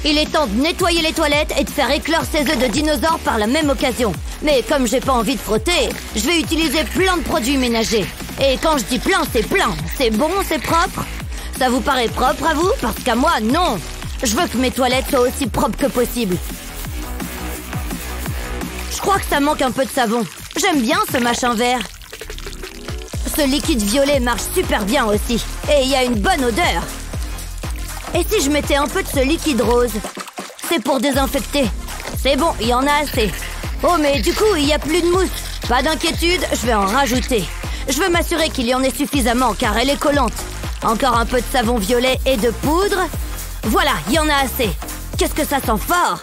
Il est temps de nettoyer les toilettes et de faire éclore ces œufs de dinosaures par la même occasion. Mais comme j'ai pas envie de frotter, je vais utiliser plein de produits ménagers. Et quand je dis plein, c'est plein. C'est bon, c'est propre? Ça vous paraît propre à vous? Parce qu'à moi, non. Je veux que mes toilettes soient aussi propres que possible. Je crois que ça manque un peu de savon. J'aime bien ce machin vert. Ce liquide violet marche super bien aussi. Et il y a une bonne odeur. Et si je mettais un peu de ce liquide rose? C'est pour désinfecter. C'est bon, il y en a assez. Oh, mais du coup, il n'y a plus de mousse. Pas d'inquiétude, je vais en rajouter. Je veux m'assurer qu'il y en ait suffisamment, car elle est collante. Encore un peu de savon violet et de poudre. Voilà, il y en a assez. Qu'est-ce que ça sent fort!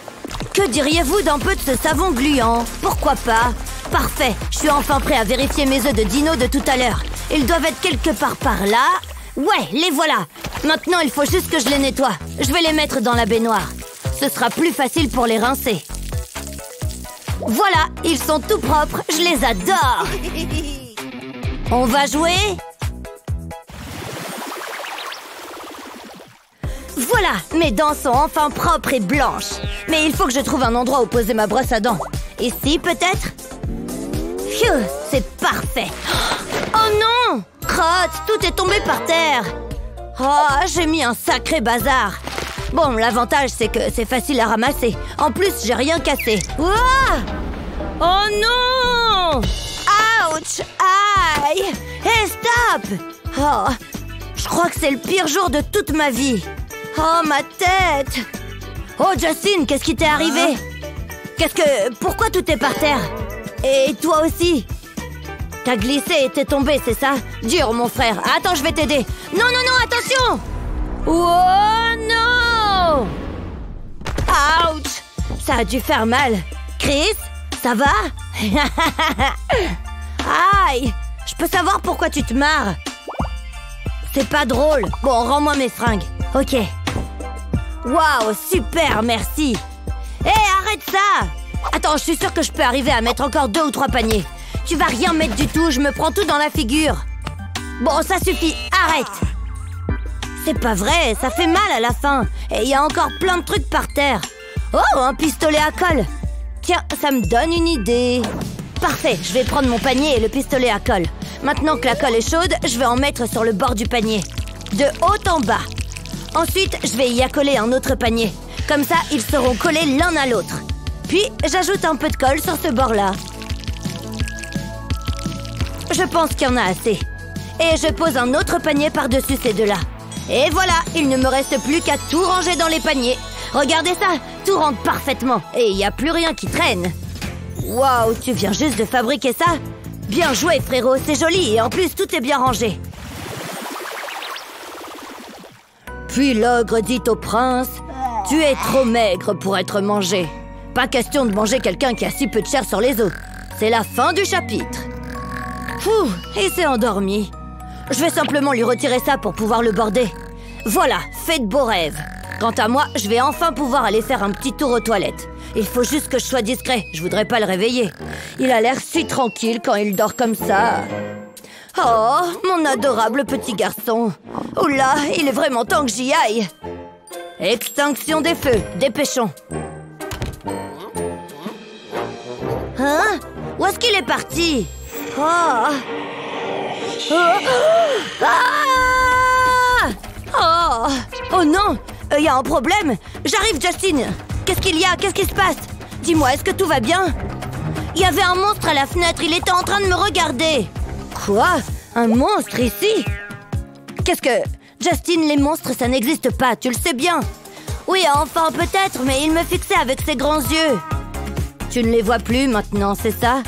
Que diriez-vous d'un peu de ce savon gluant? Pourquoi pas? Parfait, je suis enfin prêt à vérifier mes œufs de dino de tout à l'heure. Ils doivent être quelque part par là. Ouais, les voilà. Maintenant, il faut juste que je les nettoie. Je vais les mettre dans la baignoire. Ce sera plus facile pour les rincer. Voilà, ils sont tout propres. Je les adore. On va jouer? Voilà, mes dents sont enfin propres et blanches. Mais il faut que je trouve un endroit où poser ma brosse à dents. Ici, peut-être? Phew, c'est parfait. Oh non! Crotte, tout est tombé par terre. Oh, j'ai mis un sacré bazar. Bon, l'avantage, c'est que c'est facile à ramasser. En plus, j'ai rien cassé. Ouah! Oh non! Ouch! Aïe! Hé, stop! Oh, je crois que c'est le pire jour de toute ma vie. Oh, ma tête! Oh, Justin, qu'est-ce qui t'est arrivé? Pourquoi tout est par terre? Et toi aussi? T'as glissé et t'es tombé, c'est ça? Dur, mon frère. Attends, je vais t'aider. Non, non, non, attention! Oh non! Ouch! Ça a dû faire mal. Chris, ça va? Aïe! Je peux savoir pourquoi tu te marres? C'est pas drôle. Bon, rends-moi mes fringues. Ok. Waouh, super, merci. Hé, arrête ça! Attends, je suis sûre que je peux arriver à mettre encore 2 ou 3 paniers. Tu vas rien mettre du tout, je me prends tout dans la figure. Bon, ça suffit, arrête. C'est pas vrai, ça fait mal à la fin. Et il y a encore plein de trucs par terre. Oh, un pistolet à colle. Tiens, ça me donne une idée. Parfait, je vais prendre mon panier et le pistolet à colle. Maintenant que la colle est chaude, je vais en mettre sur le bord du panier. De haut en bas. Ensuite, je vais y accoler un autre panier. Comme ça, ils seront collés l'un à l'autre. Puis, j'ajoute un peu de colle sur ce bord-là. Je pense qu'il y en a assez. Et je pose un autre panier par-dessus ces deux-là. Et voilà, il ne me reste plus qu'à tout ranger dans les paniers. Regardez ça, tout rentre parfaitement. Et il n'y a plus rien qui traîne. Waouh, tu viens juste de fabriquer ça? Bien joué, frérot, c'est joli. Et en plus, tout est bien rangé. Puis l'ogre dit au prince: « Tu es trop maigre pour être mangé. Pas question de manger quelqu'un qui a si peu de chair sur les os. C'est la fin du chapitre. » Fouh, il s'est endormi. Je vais simplement lui retirer ça pour pouvoir le border. Voilà, fait de beaux rêves. Quant à moi, je vais enfin pouvoir aller faire un petit tour aux toilettes. Il faut juste que je sois discret, je voudrais pas le réveiller. Il a l'air si tranquille quand il dort comme ça. Oh, mon adorable petit garçon. Oula, il est vraiment temps que j'y aille. Extinction des feux, dépêchons. Hein? Où est-ce qu'il est parti? Oh. Oh. Ah. Oh. Oh non, il y a un problème. J'arrive, Justin. Qu'est-ce qu'il y a? Qu'est-ce qui se passe? Dis-moi, est-ce que tout va bien? Il y avait un monstre à la fenêtre, il était en train de me regarder. Quoi? Un monstre ici? Qu'est-ce que... Justin, les monstres, ça n'existe pas, tu le sais bien. Oui, enfin, peut-être, mais il me fixait avec ses grands yeux. Tu ne les vois plus maintenant, c'est ça?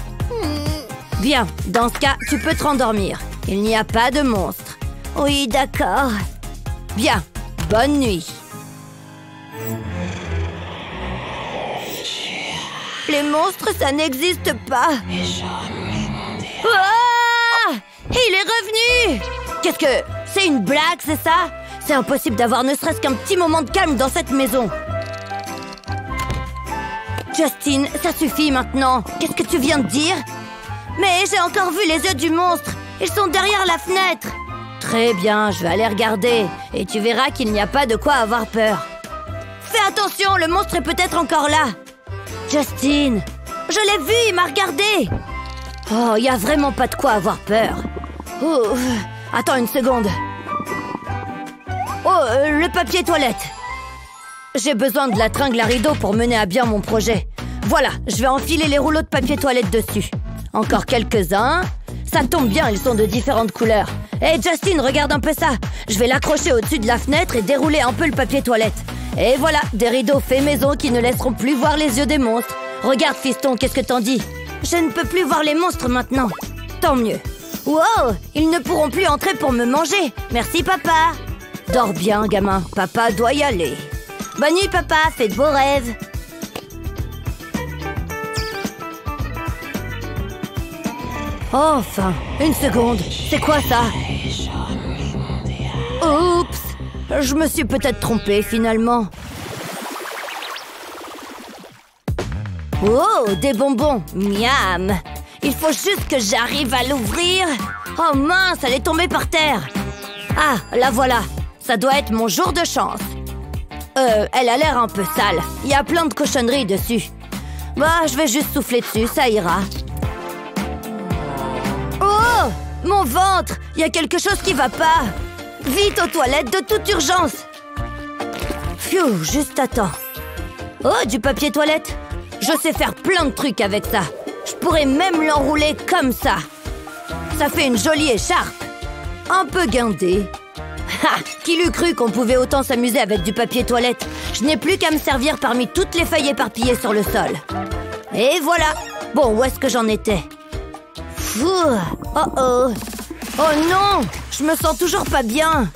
Bien, dans ce cas, tu peux te rendormir. Il n'y a pas de monstre. Oui, d'accord. Bien, bonne nuit. Les monstres, ça n'existe pas. Ah! Il est revenu! Qu'est-ce que... C'est une blague, c'est ça? C'est impossible d'avoir ne serait-ce qu'un petit moment de calme dans cette maison. Justin, ça suffit maintenant. Qu'est-ce que tu viens de dire? Mais j'ai encore vu les œufs du monstre. Ils sont derrière la fenêtre. Très bien, je vais aller regarder. Et tu verras qu'il n'y a pas de quoi avoir peur. Fais attention, le monstre est peut-être encore là. Justin, je l'ai vu, il m'a regardé. Oh, y a vraiment pas de quoi avoir peur. Oh, attends une seconde. Oh, le papier toilette. J'ai besoin de la tringle à rideau pour mener à bien mon projet. Voilà, je vais enfiler les rouleaux de papier toilette dessus. Encore quelques-uns. Ça tombe bien, ils sont de différentes couleurs. Hé, Justin, regarde un peu ça. Je vais l'accrocher au-dessus de la fenêtre et dérouler un peu le papier toilette. Et voilà, des rideaux faits maison qui ne laisseront plus voir les yeux des monstres. Regarde, fiston, qu'est-ce que t'en dis? Je ne peux plus voir les monstres maintenant. Tant mieux. Wow, ils ne pourront plus entrer pour me manger. Merci, papa. Dors bien, gamin. Papa doit y aller. Bonne nuit, papa. Fais de beaux rêves. Enfin, une seconde. C'est quoi ça? Oups. Je me suis peut-être trompée, finalement. Oh, des bonbons. Miam. Il faut juste que j'arrive à l'ouvrir. Oh mince, elle est tombée par terre. Ah, la voilà. Ça doit être mon jour de chance. Elle a l'air un peu sale. Il y a plein de cochonneries dessus. Bah, je vais juste souffler dessus, ça ira. Oh, mon ventre. Il y a quelque chose qui va pas. Vite aux toilettes de toute urgence. Pfiou, juste à temps. Oh, du papier toilette. Je sais faire plein de trucs avec ça. Je pourrais même l'enrouler comme ça. Ça fait une jolie écharpe. Un peu guindée. Ha! Qui l'eût cru qu'on pouvait autant s'amuser avec du papier toilette? Je n'ai plus qu'à me servir parmi toutes les feuilles éparpillées sur le sol. Et voilà. Bon, où est-ce que j'en étais? Fou. Oh oh. Oh non! Je me sens toujours pas bien.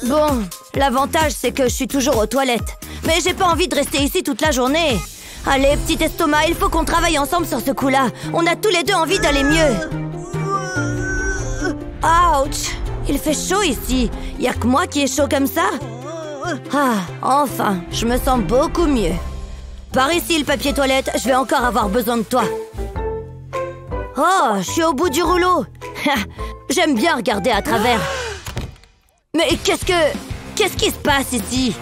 Bon, l'avantage c'est que je suis toujours aux toilettes. Mais j'ai pas envie de rester ici toute la journée. Allez, petit estomac, il faut qu'on travaille ensemble sur ce coup-là. On a tous les deux envie d'aller mieux. Ouch! Il fait chaud ici. Y a que moi qui est chaud comme ça? Ah, enfin, je me sens beaucoup mieux. Par ici, le papier toilette, je vais encore avoir besoin de toi. Oh, je suis au bout du rouleau. J'aime bien regarder à travers. Mais qu'est-ce qui se passe ici?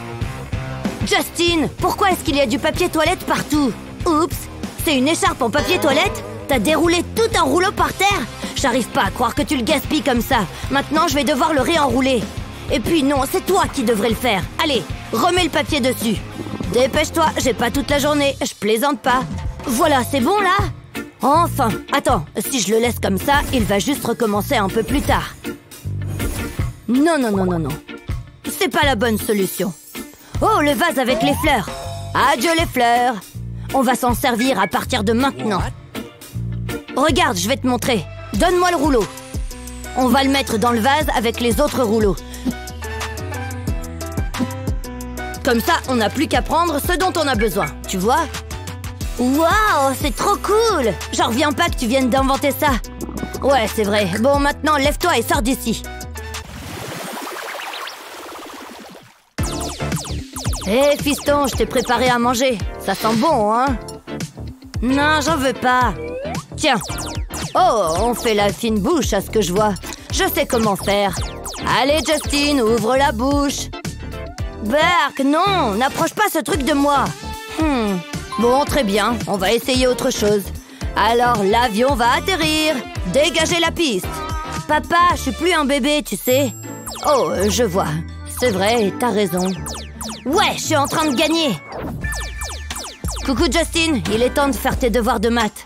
Justin, pourquoi est-ce qu'il y a du papier toilette partout? Oups, c'est une écharpe en papier toilette? T'as déroulé tout un rouleau par terre? J'arrive pas à croire que tu le gaspilles comme ça. Maintenant, je vais devoir le réenrouler. Et puis non, c'est toi qui devrais le faire. Allez, remets le papier dessus. Dépêche-toi, j'ai pas toute la journée. Je plaisante pas. Voilà, c'est bon là? Enfin, attends, si je le laisse comme ça, il va juste recommencer un peu plus tard. Non, non, non, non, non. C'est pas la bonne solution. Oh, le vase avec les fleurs. Adieu les fleurs. On va s'en servir à partir de maintenant. Regarde, je vais te montrer. Donne-moi le rouleau. On va le mettre dans le vase avec les autres rouleaux. Comme ça, on n'a plus qu'à prendre ce dont on a besoin, tu vois? Waouh, c'est trop cool! J'en reviens pas que tu viennes d'inventer ça. Ouais, c'est vrai. Bon, maintenant, lève-toi et sors d'ici. Hé, fiston, je t'ai préparé à manger. Ça sent bon, hein? Non, j'en veux pas. Tiens. Oh, on fait la fine bouche à ce que je vois. Je sais comment faire. Allez, Justin, ouvre la bouche. Berk, non, n'approche pas ce truc de moi. Bon, très bien, on va essayer autre chose. Alors, l'avion va atterrir. Dégagez la piste. Papa, je suis plus un bébé, tu sais. Oh, je vois. C'est vrai, t'as raison. Ouais, je suis en train de gagner. Coucou Justin, il est temps de faire tes devoirs de maths.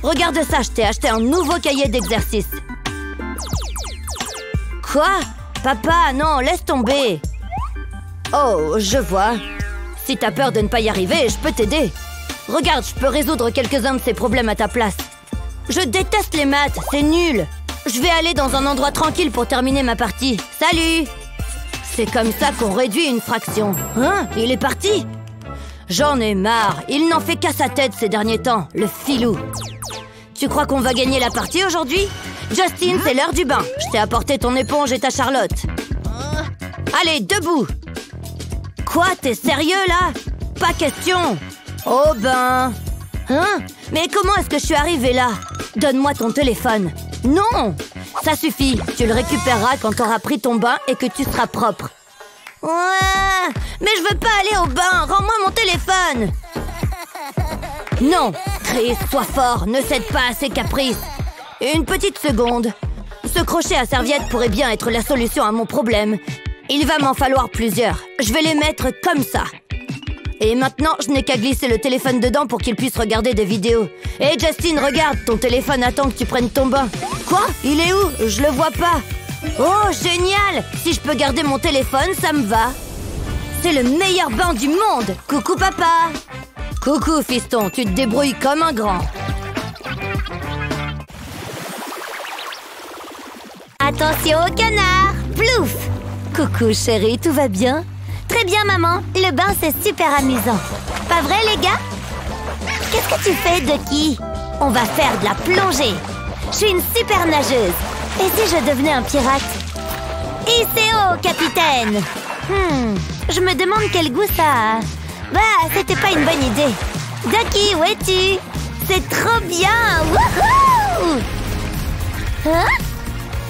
Regarde ça, je t'ai acheté un nouveau cahier d'exercice. Quoi? Papa, non, laisse tomber. Oh, je vois. Si t'as peur de ne pas y arriver, je peux t'aider. Regarde, je peux résoudre quelques-uns de ces problèmes à ta place. Je déteste les maths, c'est nul. Je vais aller dans un endroit tranquille pour terminer ma partie. Salut! C'est comme ça qu'on réduit une fraction. Hein? Il est parti? J'en ai marre. Il n'en fait qu'à sa tête ces derniers temps, le filou. Tu crois qu'on va gagner la partie aujourd'hui? Justin, c'est l'heure du bain. Je t'ai apporté ton éponge et ta Charlotte. Allez, debout! Quoi? T'es sérieux, là? Pas question! Oh ben... Hein? Mais comment est-ce que je suis arrivée là? Donne-moi ton téléphone. Non! Ça suffit. Tu le récupéreras quand t'auras pris ton bain et que tu seras propre. Ouais! Mais je veux pas aller au bain. Rends-moi mon téléphone. Non, Chris, sois fort. Ne cède pas à ses caprices. Une petite seconde. Ce crochet à serviette pourrait bien être la solution à mon problème. Il va m'en falloir plusieurs. Je vais les mettre comme ça. Et maintenant, je n'ai qu'à glisser le téléphone dedans pour qu'il puisse regarder des vidéos. Hé, Justin, regarde, ton téléphone attend que tu prennes ton bain. Quoi? Il est où? Je le vois pas. Oh, génial! Si je peux garder mon téléphone, ça me va. C'est le meilleur bain du monde. Coucou, papa. Coucou, fiston, tu te débrouilles comme un grand. Attention au canard. Plouf! Coucou, chérie, tout va bien? Très bien, maman. Le bain, c'est super amusant. Pas vrai, les gars? Qu'est-ce que tu fais, Ducky? On va faire de la plongée. Je suis une super nageuse. Et si je devenais un pirate? Hissez haut, capitaine! Je me demande quel goût ça a. Bah, c'était pas une bonne idée. Ducky, où es-tu? C'est trop bien! Wouhou! Hein?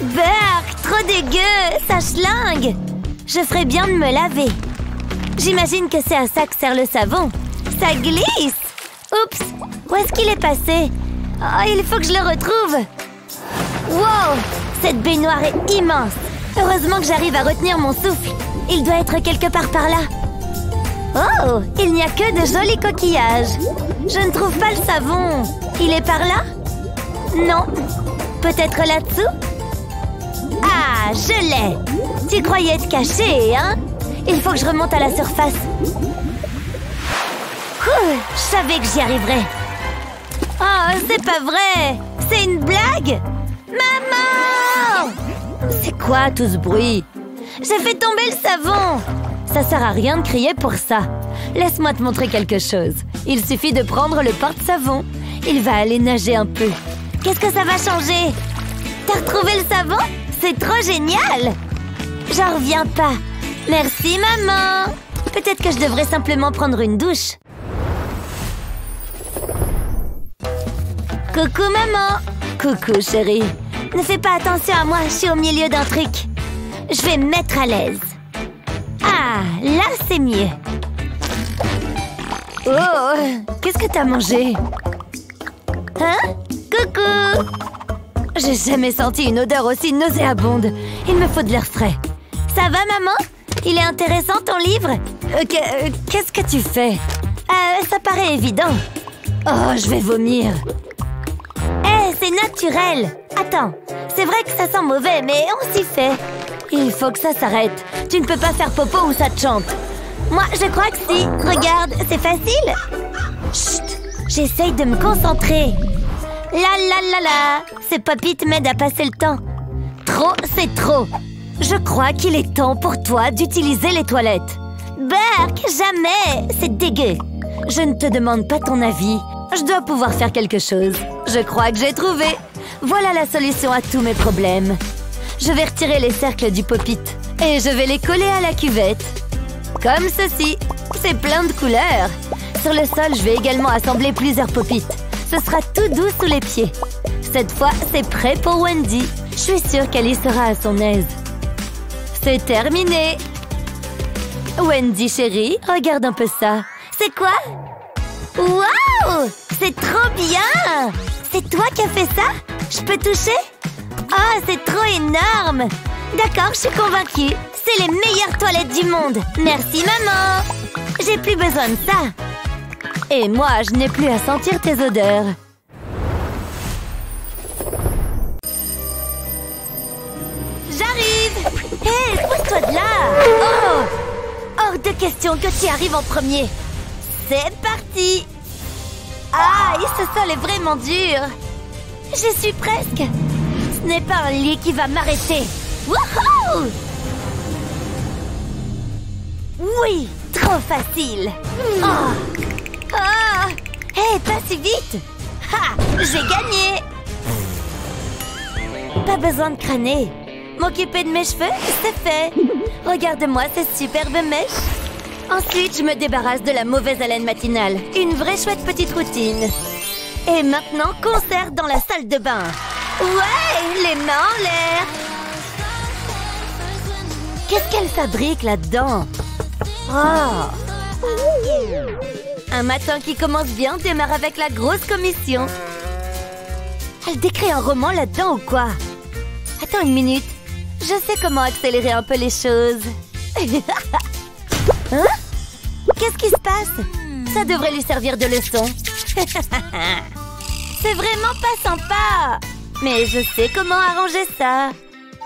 Burk, trop dégueu! Ça schlingue! Je ferais bien de me laver. J'imagine que c'est à ça que sert le savon. Ça glisse! Oups! Où est-ce qu'il est passé? Oh, il faut que je le retrouve! Wow! Cette baignoire est immense! Heureusement que j'arrive à retenir mon souffle. Il doit être quelque part par là. Oh! Il n'y a que de jolis coquillages. Je ne trouve pas le savon. Il est par là? Non. Peut-être là-dessous? Ah! Je l'ai! Tu croyais être caché, hein? Il faut que je remonte à la surface. Je savais que j'y arriverais. Oh, c'est pas vrai! C'est une blague! Maman! C'est quoi tout ce bruit? J'ai fait tomber le savon! Ça sert à rien de crier pour ça. Laisse-moi te montrer quelque chose. Il suffit de prendre le porte-savon. Il va aller nager un peu. Qu'est-ce que ça va changer? T'as retrouvé le savon? C'est trop génial! J'en reviens pas. Merci, maman! Peut-être que je devrais simplement prendre une douche. Coucou, maman! Coucou, chérie. Ne fais pas attention à moi, je suis au milieu d'un truc. Je vais me mettre à l'aise. Ah, là, c'est mieux. Oh, qu'est-ce que t'as mangé? Hein? Coucou! J'ai jamais senti une odeur aussi nauséabonde. Il me faut de l'air frais. Ça va, maman? Il est intéressant, ton livre? Qu'est-ce que tu fais? Ça paraît évident. Oh, je vais vomir. C'est naturel. Attends, c'est vrai que ça sent mauvais, mais on s'y fait. Il faut que ça s'arrête. Tu ne peux pas faire popo ou ça te chante. Moi, je crois que si. Regarde, c'est facile. Chut, j'essaye de me concentrer. La. Ces pop-it m'aident à passer le temps. Trop, c'est trop. Je crois qu'il est temps pour toi d'utiliser les toilettes. Burk, jamais. C'est dégueu. Je ne te demande pas ton avis. Je dois pouvoir faire quelque chose. Je crois que j'ai trouvé. Voilà la solution à tous mes problèmes. Je vais retirer les cercles du pop-it et je vais les coller à la cuvette. Comme ceci. C'est plein de couleurs. Sur le sol, je vais également assembler plusieurs pop-it. Ce sera tout doux sous les pieds. Cette fois, c'est prêt pour Wendy. Je suis sûre qu'elle y sera à son aise. C'est terminé. Wendy, chérie, regarde un peu ça. C'est quoi? Waouh! C'est trop bien! C'est toi qui as fait ça? Je peux toucher? Oh, c'est trop énorme! D'accord, je suis convaincue. C'est les meilleures toilettes du monde. Merci, maman! J'ai plus besoin de ça. Et moi, je n'ai plus à sentir tes odeurs. J'arrive! Hé, pousse-toi de là! Oh! Hors de question que tu arrives en premier. C'est parti! Ah, ce sol est vraiment dur. J'y suis presque. Ce n'est pas un lit qui va m'arrêter. Wouhou! Oui, trop facile. Oh! Oh! Hé, pas si vite! Ha! J'ai gagné! Pas besoin de crâner. M'occuper de mes cheveux, c'est fait. Regarde-moi ces superbes mèches. Ensuite, je me débarrasse de la mauvaise haleine matinale. Une vraie chouette petite routine. Et maintenant, concert dans la salle de bain. Ouais, les mains en l'air. Qu'est-ce qu'elle fabrique là-dedans? Oh. Un matin qui commence bien démarre avec la grosse commission. Elle décrit un roman là-dedans ou quoi? Attends une minute. Je sais comment accélérer un peu les choses. Hein? Qu'est-ce qui se passe? Ça devrait lui servir de leçon. C'est vraiment pas sympa. Mais je sais comment arranger ça.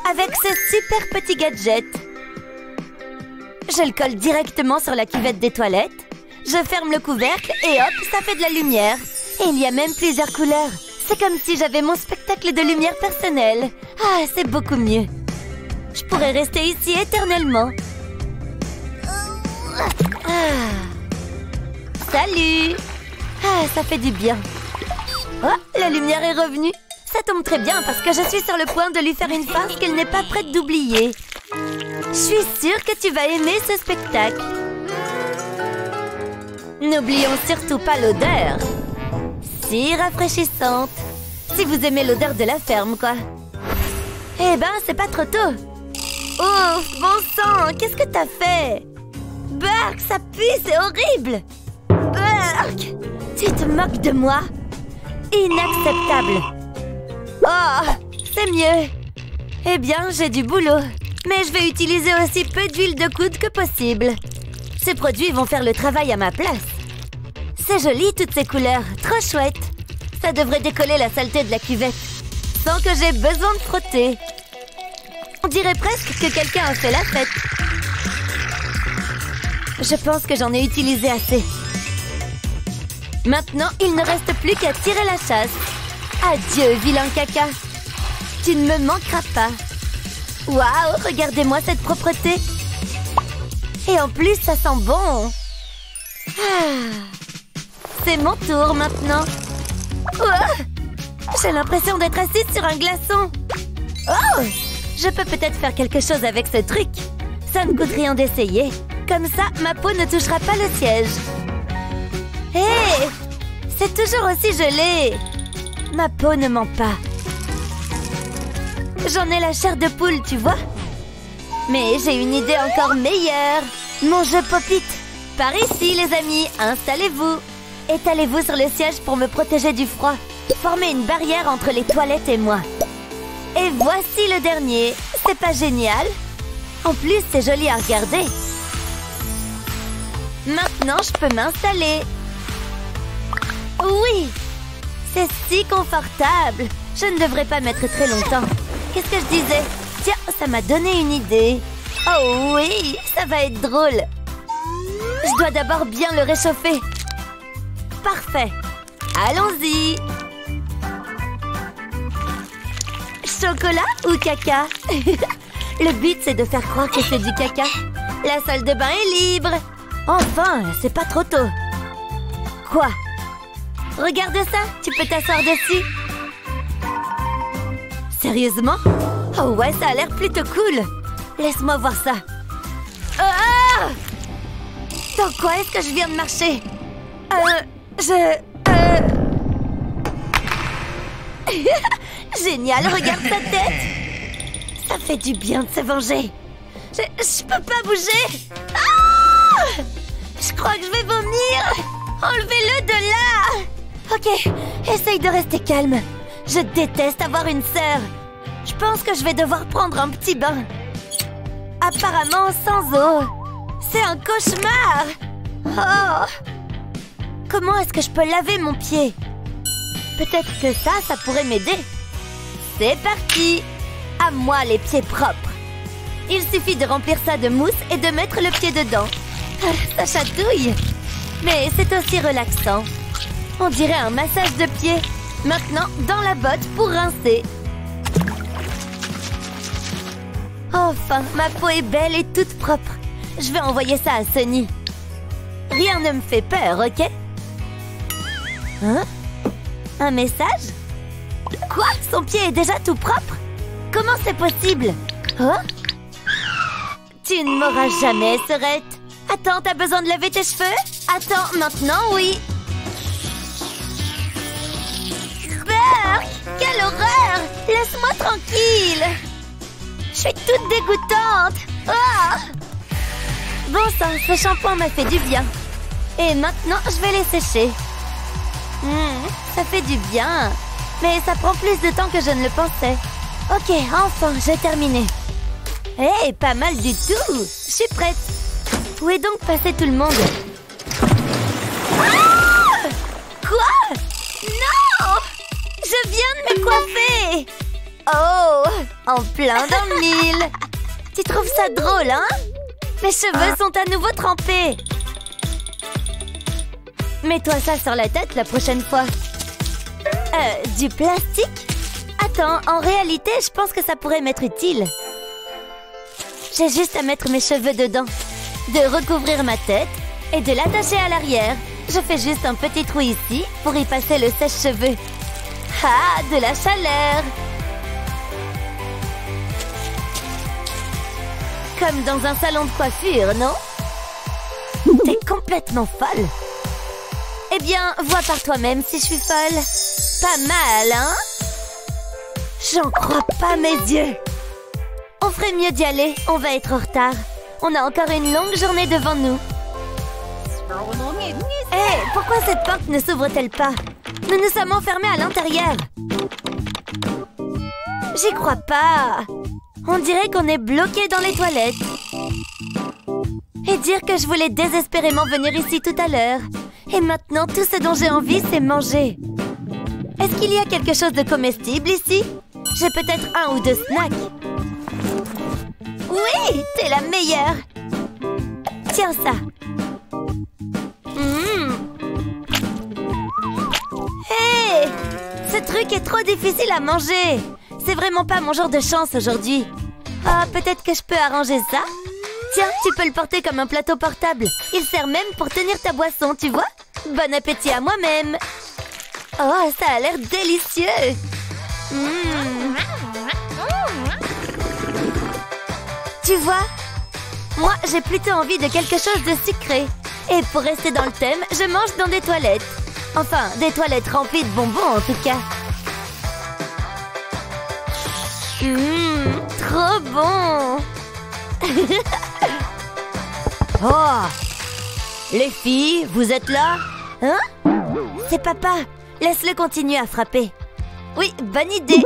Avec ce super petit gadget. Je le colle directement sur la cuvette des toilettes. Je ferme le couvercle et hop, ça fait de la lumière. Et il y a même plusieurs couleurs. C'est comme si j'avais mon spectacle de lumière personnel. Ah, c'est beaucoup mieux. Je pourrais rester ici éternellement. Ah. Salut! Ah, ça fait du bien. Oh, la lumière est revenue. Ça tombe très bien parce que je suis sur le point de lui faire une farce qu'elle n'est pas prête d'oublier. Je suis sûre que tu vas aimer ce spectacle. N'oublions surtout pas l'odeur. Si rafraîchissante. Si vous aimez l'odeur de la ferme, quoi. Eh ben, c'est pas trop tôt. Oh, bon sang, qu'est-ce que t'as fait? Burk, ça pue, c'est horrible. Burk, tu te moques de moi? Inacceptable. Oh, c'est mieux. Eh bien, j'ai du boulot. Mais je vais utiliser aussi peu d'huile de coude que possible. Ces produits vont faire le travail à ma place. C'est joli, toutes ces couleurs. Trop chouette. Ça devrait décoller la saleté de la cuvette. Sans que j'ai besoin de frotter. On dirait presque que quelqu'un a fait la fête. Je pense que j'en ai utilisé assez. Maintenant, il ne reste plus qu'à tirer la chasse. Adieu, vilain caca. Tu ne me manqueras pas. Waouh, regardez-moi cette propreté. Et en plus, ça sent bon. Ah, c'est mon tour maintenant. Oh, j'ai l'impression d'être assise sur un glaçon. Oh, je peux peut-être faire quelque chose avec ce truc. Ça ne coûte rien d'essayer. Comme ça, ma peau ne touchera pas le siège. Hé, hey, c'est toujours aussi gelé. Ma peau ne ment pas. J'en ai la chair de poule, tu vois. Mais j'ai une idée encore meilleure. Mon jeu Pop-It. Par ici, les amis, installez-vous. Étalez-vous sur le siège pour me protéger du froid. Formez une barrière entre les toilettes et moi. Et voici le dernier. C'est pas génial? En plus, c'est joli à regarder. Maintenant, je peux m'installer. Oui, c'est si confortable. Je ne devrais pas mettre très longtemps. Qu'est-ce que je disais? Tiens, ça m'a donné une idée. Oh oui, ça va être drôle. Je dois d'abord bien le réchauffer. Parfait. Allons-y. Chocolat ou caca? Le but, c'est de faire croire que c'est du caca. La salle de bain est libre. Enfin, c'est pas trop tôt. Quoi? Regarde ça, tu peux t'asseoir dessus. Sérieusement? Oh ouais, ça a l'air plutôt cool. Laisse-moi voir ça. Ah! Dans quoi est-ce que je viens de marcher? Génial, regarde sa tête. Ça fait du bien de se venger. Je peux pas bouger. Ah! Je crois que je vais vomir. Enlevez-le de là. Ok, essaye de rester calme. Je déteste avoir une sœur. Je pense que je vais devoir prendre un petit bain. Apparemment sans eau. C'est un cauchemar. Oh! Comment est-ce que je peux laver mon pied? Peut-être que ça pourrait m'aider. C'est parti. À moi les pieds propres. Il suffit de remplir ça de mousse et de mettre le pied dedans. Ça chatouille. Mais c'est aussi relaxant. On dirait un massage de pied. Maintenant, dans la botte pour rincer. Enfin, ma peau est belle et toute propre. Je vais envoyer ça à Sunny. Rien ne me fait peur, ok? Hein? Un message? Quoi? Son pied est déjà tout propre? Comment c'est possible? Hein? Tu ne m'auras jamais, sœurette. Attends, t'as besoin de laver tes cheveux? Attends, maintenant, oui. Burk! Quelle horreur! Laisse-moi tranquille! Je suis toute dégoûtante! Oh! Bon sang, ce shampoing m'a fait du bien. Et maintenant, je vais les sécher. Ça fait du bien. Mais ça prend plus de temps que je ne le pensais. Ok, enfin, j'ai terminé. Hé, pas mal du tout. Je suis prête. Où est donc passé tout le monde? Ah! Quoi? Non! Je viens de me coiffer! Oh! En plein dans le mille! Tu trouves ça drôle, hein? Mes cheveux sont à nouveau trempés! Mets-toi ça sur la tête la prochaine fois. Du plastique? Attends, en réalité, je pense que ça pourrait m'être utile. J'ai juste à mettre mes cheveux dedans, de recouvrir ma tête et de l'attacher à l'arrière. Je fais juste un petit trou ici pour y passer le sèche-cheveux. Ah, de la chaleur! Comme dans un salon de coiffure, non? T'es complètement folle! Eh bien, vois par toi-même si je suis folle. Pas mal, hein? J'en crois pas mes yeux. On ferait mieux d'y aller, on va être en retard. On a encore une longue journée devant nous. Hé, pourquoi cette porte ne s'ouvre-t-elle pas? Nous nous sommes enfermés à l'intérieur. J'y crois pas. On dirait qu'on est bloqué dans les toilettes. Et dire que je voulais désespérément venir ici tout à l'heure. Et maintenant, tout ce dont j'ai envie, c'est manger. Est-ce qu'il y a quelque chose de comestible ici? J'ai peut-être un ou deux snacks. Oui, t'es la meilleure. Tiens ça. Hé! Ce truc est trop difficile à manger. C'est vraiment pas mon jour de chance aujourd'hui. Ah, peut-être que je peux arranger ça? Tiens, tu peux le porter comme un plateau portable. Il sert même pour tenir ta boisson, tu vois? Bon appétit à moi-même. Oh, ça a l'air délicieux. Tu vois? Moi, j'ai plutôt envie de quelque chose de sucré. Et pour rester dans le thème, je mange dans des toilettes. Enfin, des toilettes remplies de bonbons en tout cas. Trop bon. Oh! Les filles, vous êtes là? Hein? C'est papa. Laisse-le continuer à frapper. Oui, bonne idée.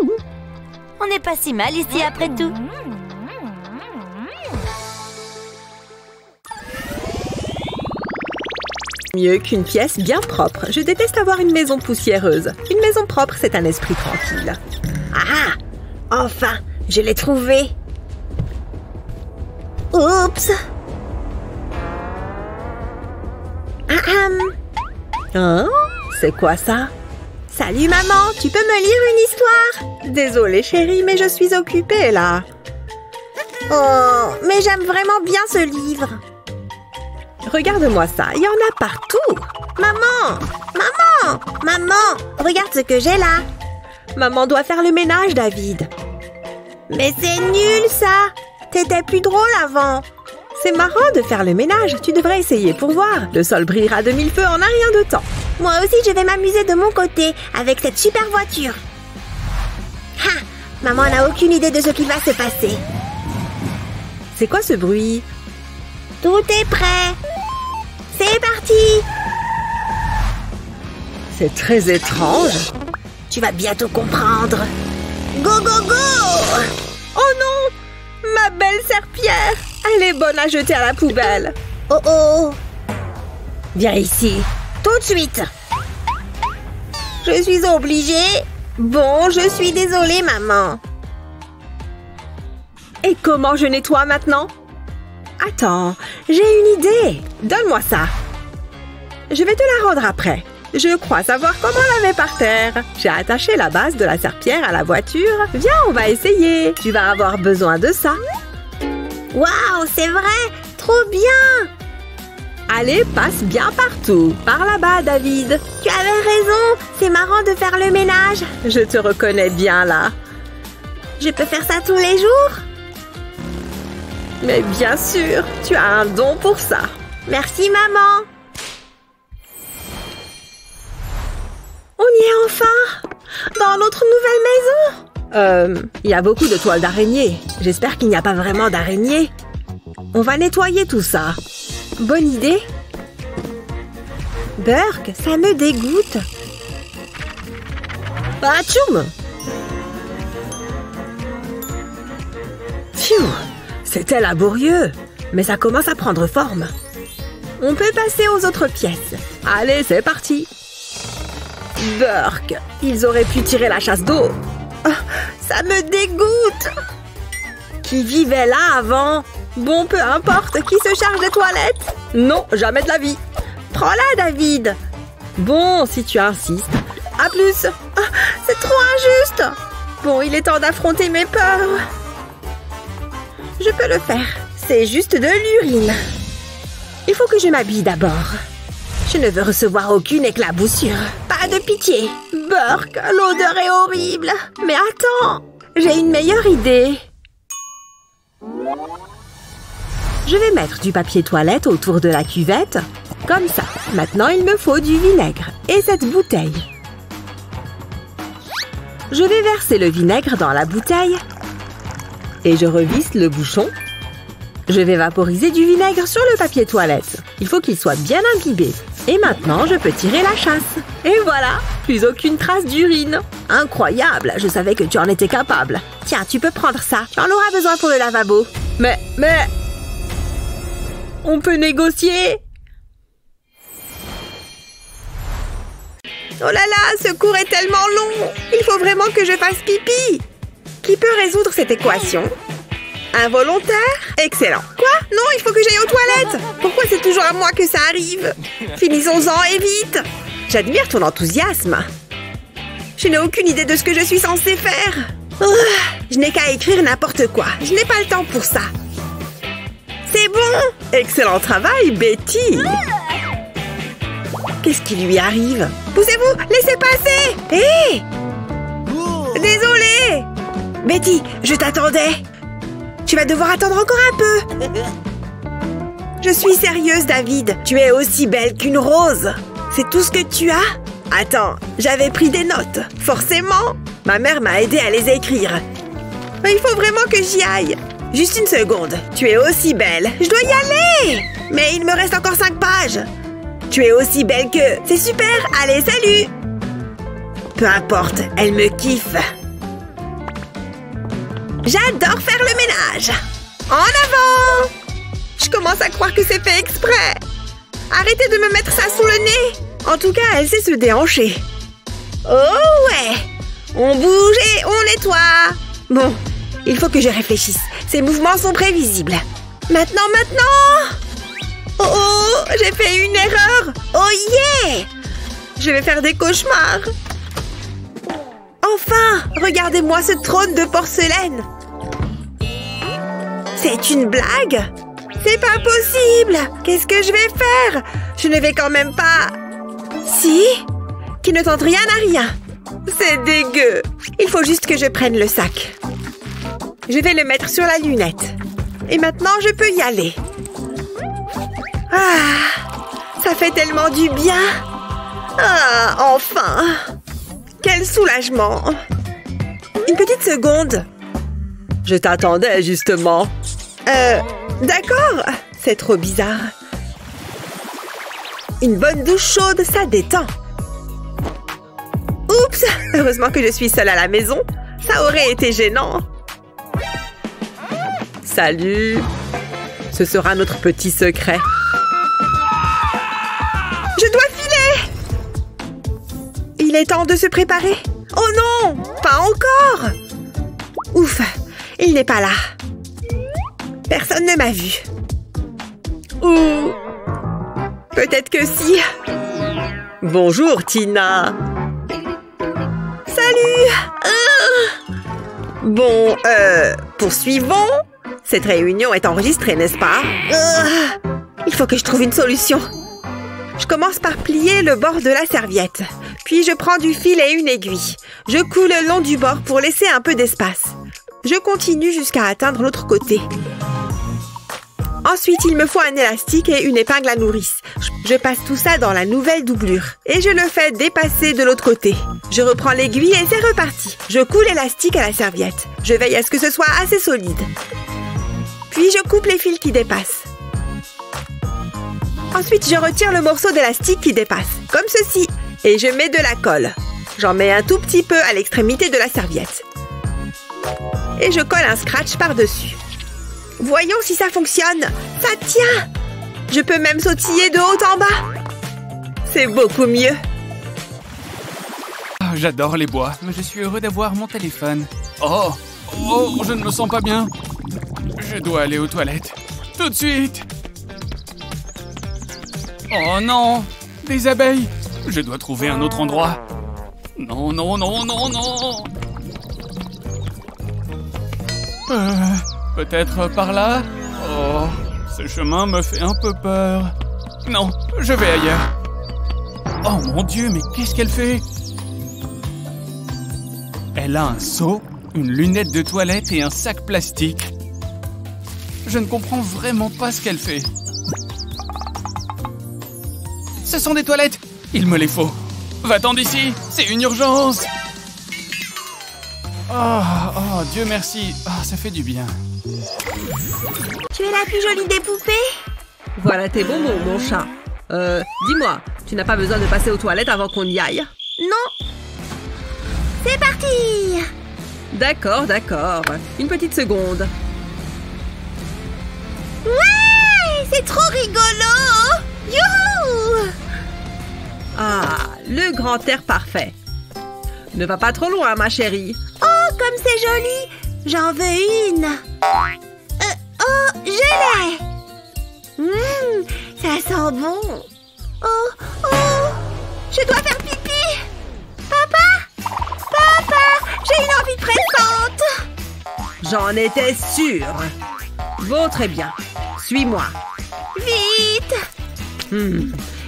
On n'est pas si mal ici après tout. Mieux qu'une pièce bien propre. Je déteste avoir une maison poussiéreuse. Une maison propre, c'est un esprit tranquille. Ah! Enfin, je l'ai trouvé. Oups! Hein? C'est quoi ça? Salut maman, tu peux me lire une histoire? Désolée chérie, mais je suis occupée là. Oh, mais j'aime vraiment bien ce livre. Regarde-moi ça, il y en a partout. Maman! Maman! Maman! Regarde ce que j'ai là. Maman doit faire le ménage, David. Mais c'est nul ça! T'étais plus drôle avant. C'est marrant de faire le ménage, tu devrais essayer pour voir. Le sol brillera de mille feux en un rien de temps. Moi aussi, je vais m'amuser de mon côté avec cette super voiture. Ha! Maman n'a aucune idée de ce qui va se passer. C'est quoi ce bruit? Tout est prêt. C'est parti! C'est très étrange. Tu vas bientôt comprendre. Go, go, go! Oh non! Ma belle serpillère! Elle est bonne à jeter à la poubelle. Oh oh! Viens ici, tout de suite. Je suis obligée. Bon, je suis désolée, maman. Et comment je nettoie maintenant? Attends, j'ai une idée. Donne-moi ça. Je vais te la rendre après. Je crois savoir comment la mettre par terre. J'ai attaché la base de la serpillière à la voiture. Viens, on va essayer. Tu vas avoir besoin de ça. Waouh, c'est vrai! Trop bien! Allez, passe bien partout. Par là-bas, David. Tu avais raison. C'est marrant de faire le ménage. Je te reconnais bien là. Je peux faire ça tous les jours? Mais bien sûr, tu as un don pour ça. Merci, maman. On y est enfin! Dans notre nouvelle maison! Il y a beaucoup de toiles d'araignée. J'espère qu'il n'y a pas vraiment d'araignées. On va nettoyer tout ça. Bonne idée. Burk, ça me dégoûte. Atchoum! Pfiou, c'était laborieux, mais ça commence à prendre forme. On peut passer aux autres pièces. Allez, c'est parti. Burk, ils auraient pu tirer la chasse d'eau. Oh, ça me dégoûte. Qui vivait là avant? Bon, peu importe, qui se charge des toilettes? Non, jamais de la vie. Prends-la, David. Bon, si tu insistes. À plus. Oh, c'est trop injuste. Bon, il est temps d'affronter mes peurs. Je peux le faire. C'est juste de l'urine. Il faut que je m'habille d'abord. Je ne veux recevoir aucune éclaboussure. Pas de pitié. Burk, l'odeur est horrible. Mais attends, j'ai une meilleure idée. Je vais mettre du papier toilette autour de la cuvette. Comme ça. Maintenant, il me faut du vinaigre et cette bouteille. Je vais verser le vinaigre dans la bouteille. Et je revisse le bouchon. Je vais vaporiser du vinaigre sur le papier toilette. Il faut qu'il soit bien imbibé. Et maintenant, je peux tirer la chasse. Et voilà, plus aucune trace d'urine. Incroyable, je savais que tu en étais capable. Tiens, tu peux prendre ça. Tu en auras besoin pour le lavabo. Mais... On peut négocier? Oh là là, ce cours est tellement long. Il faut vraiment que je fasse pipi. Qui peut résoudre cette équation? Involontaire? Excellent. Quoi? Non, il faut que j'aille aux toilettes. Pourquoi c'est toujours à moi que ça arrive? Finissons-en et vite. J'admire ton enthousiasme. Je n'ai aucune idée de ce que je suis censée faire. Je n'ai qu'à écrire n'importe quoi. Je n'ai pas le temps pour ça. C'est bon. Excellent travail, Betty. Qu'est-ce qui lui arrive? Poussez-vous, laissez passer. Hé! Désolée. Betty, je t'attendais. Tu vas devoir attendre encore un peu. Je suis sérieuse, David. Tu es aussi belle qu'une rose. C'est tout ce que tu as? Attends, j'avais pris des notes. Forcément. Ma mère m'a aidé à les écrire. Il faut vraiment que j'y aille. Juste une seconde. Tu es aussi belle. Je dois y aller. Mais il me reste encore 5 pages. Tu es aussi belle que... C'est super. Allez, salut. Peu importe, elle me kiffe. J'adore faire le ménage. En avant. Je commence à croire que c'est fait exprès. Arrêtez de me mettre ça sous le nez. En tout cas, elle sait se déhancher. Oh ouais. On bouge et on nettoie. Bon, il faut que je réfléchisse. Ces mouvements sont prévisibles. Maintenant. Oh, j'ai fait une erreur. Oh yeah. Je vais faire des cauchemars. Enfin, regardez-moi ce trône de porcelaine. C'est une blague? C'est pas possible. Qu'est-ce que je vais faire? Je ne vais quand même pas... Si? Qui ne tente rien à rien. C'est dégueu. Il faut juste que je prenne le sac. Je vais le mettre sur la lunette. Et maintenant, je peux y aller. Ah, ça fait tellement du bien. Ah, enfin. Quel soulagement. Une petite seconde. Je t'attendais, justement. D'accord. C'est trop bizarre. Une bonne douche chaude, ça détend. Oups! Heureusement que je suis seule à la maison. Ça aurait été gênant. Salut. Ce sera notre petit secret. Je dois filer. Il est temps de se préparer. Oh non! Pas encore! Ouf! Il n'est pas là. Personne ne m'a vu. Ou... peut-être que si. Bonjour, Tina. Salut. Bon, poursuivons. Cette réunion est enregistrée, n'est-ce pas? Il faut que je trouve une solution. Je commence par plier le bord de la serviette. Puis je prends du fil et une aiguille. Je coule le long du bord pour laisser un peu d'espace. Je continue jusqu'à atteindre l'autre côté. Ensuite, il me faut un élastique et une épingle à nourrice. Je passe tout ça dans la nouvelle doublure. Et je le fais dépasser de l'autre côté. Je reprends l'aiguille et c'est reparti. Je coule l'élastique à la serviette. Je veille à ce que ce soit assez solide. Puis je coupe les fils qui dépassent. Ensuite, je retire le morceau d'élastique qui dépasse, comme ceci. Et je mets de la colle. J'en mets un tout petit peu à l'extrémité de la serviette. Et je colle un scratch par-dessus. Voyons si ça fonctionne. Ça tient. Je peux même sautiller de haut en bas. C'est beaucoup mieux. Oh, j'adore les bois, mais je suis heureux d'avoir mon téléphone. Oh, je ne me sens pas bien. Je dois aller aux toilettes. Tout de suite. Oh non, des abeilles. Je dois trouver un autre endroit. Non, non, non, non, non. Peut-être par là? Oh, ce chemin me fait un peu peur. Non, je vais ailleurs. Oh mon Dieu, mais qu'est-ce qu'elle fait? Elle a un seau, une lunette de toilette et un sac plastique. Je ne comprends vraiment pas ce qu'elle fait. Ce sont des toilettes! Il me les faut. Va-t'en d'ici, c'est une urgence! Oh, Dieu merci. Oh, ça fait du bien. Tu es la plus jolie des poupées? Voilà tes bonbons, mon chat. Dis-moi, tu n'as pas besoin de passer aux toilettes avant qu'on y aille? Non. C'est parti! D'accord, d'accord. Une petite seconde. Ouais! C'est trop rigolo! Youhou! Ah, le grand air parfait. Ne va pas trop loin, ma chérie. Oh, comme c'est joli! J'en veux une! Oh, je l'ai! Ça sent bon! Oh! Je dois faire pipi! Papa! J'ai une envie pressante! J'en étais sûre. Bon, très bien. Suis-moi. Vite!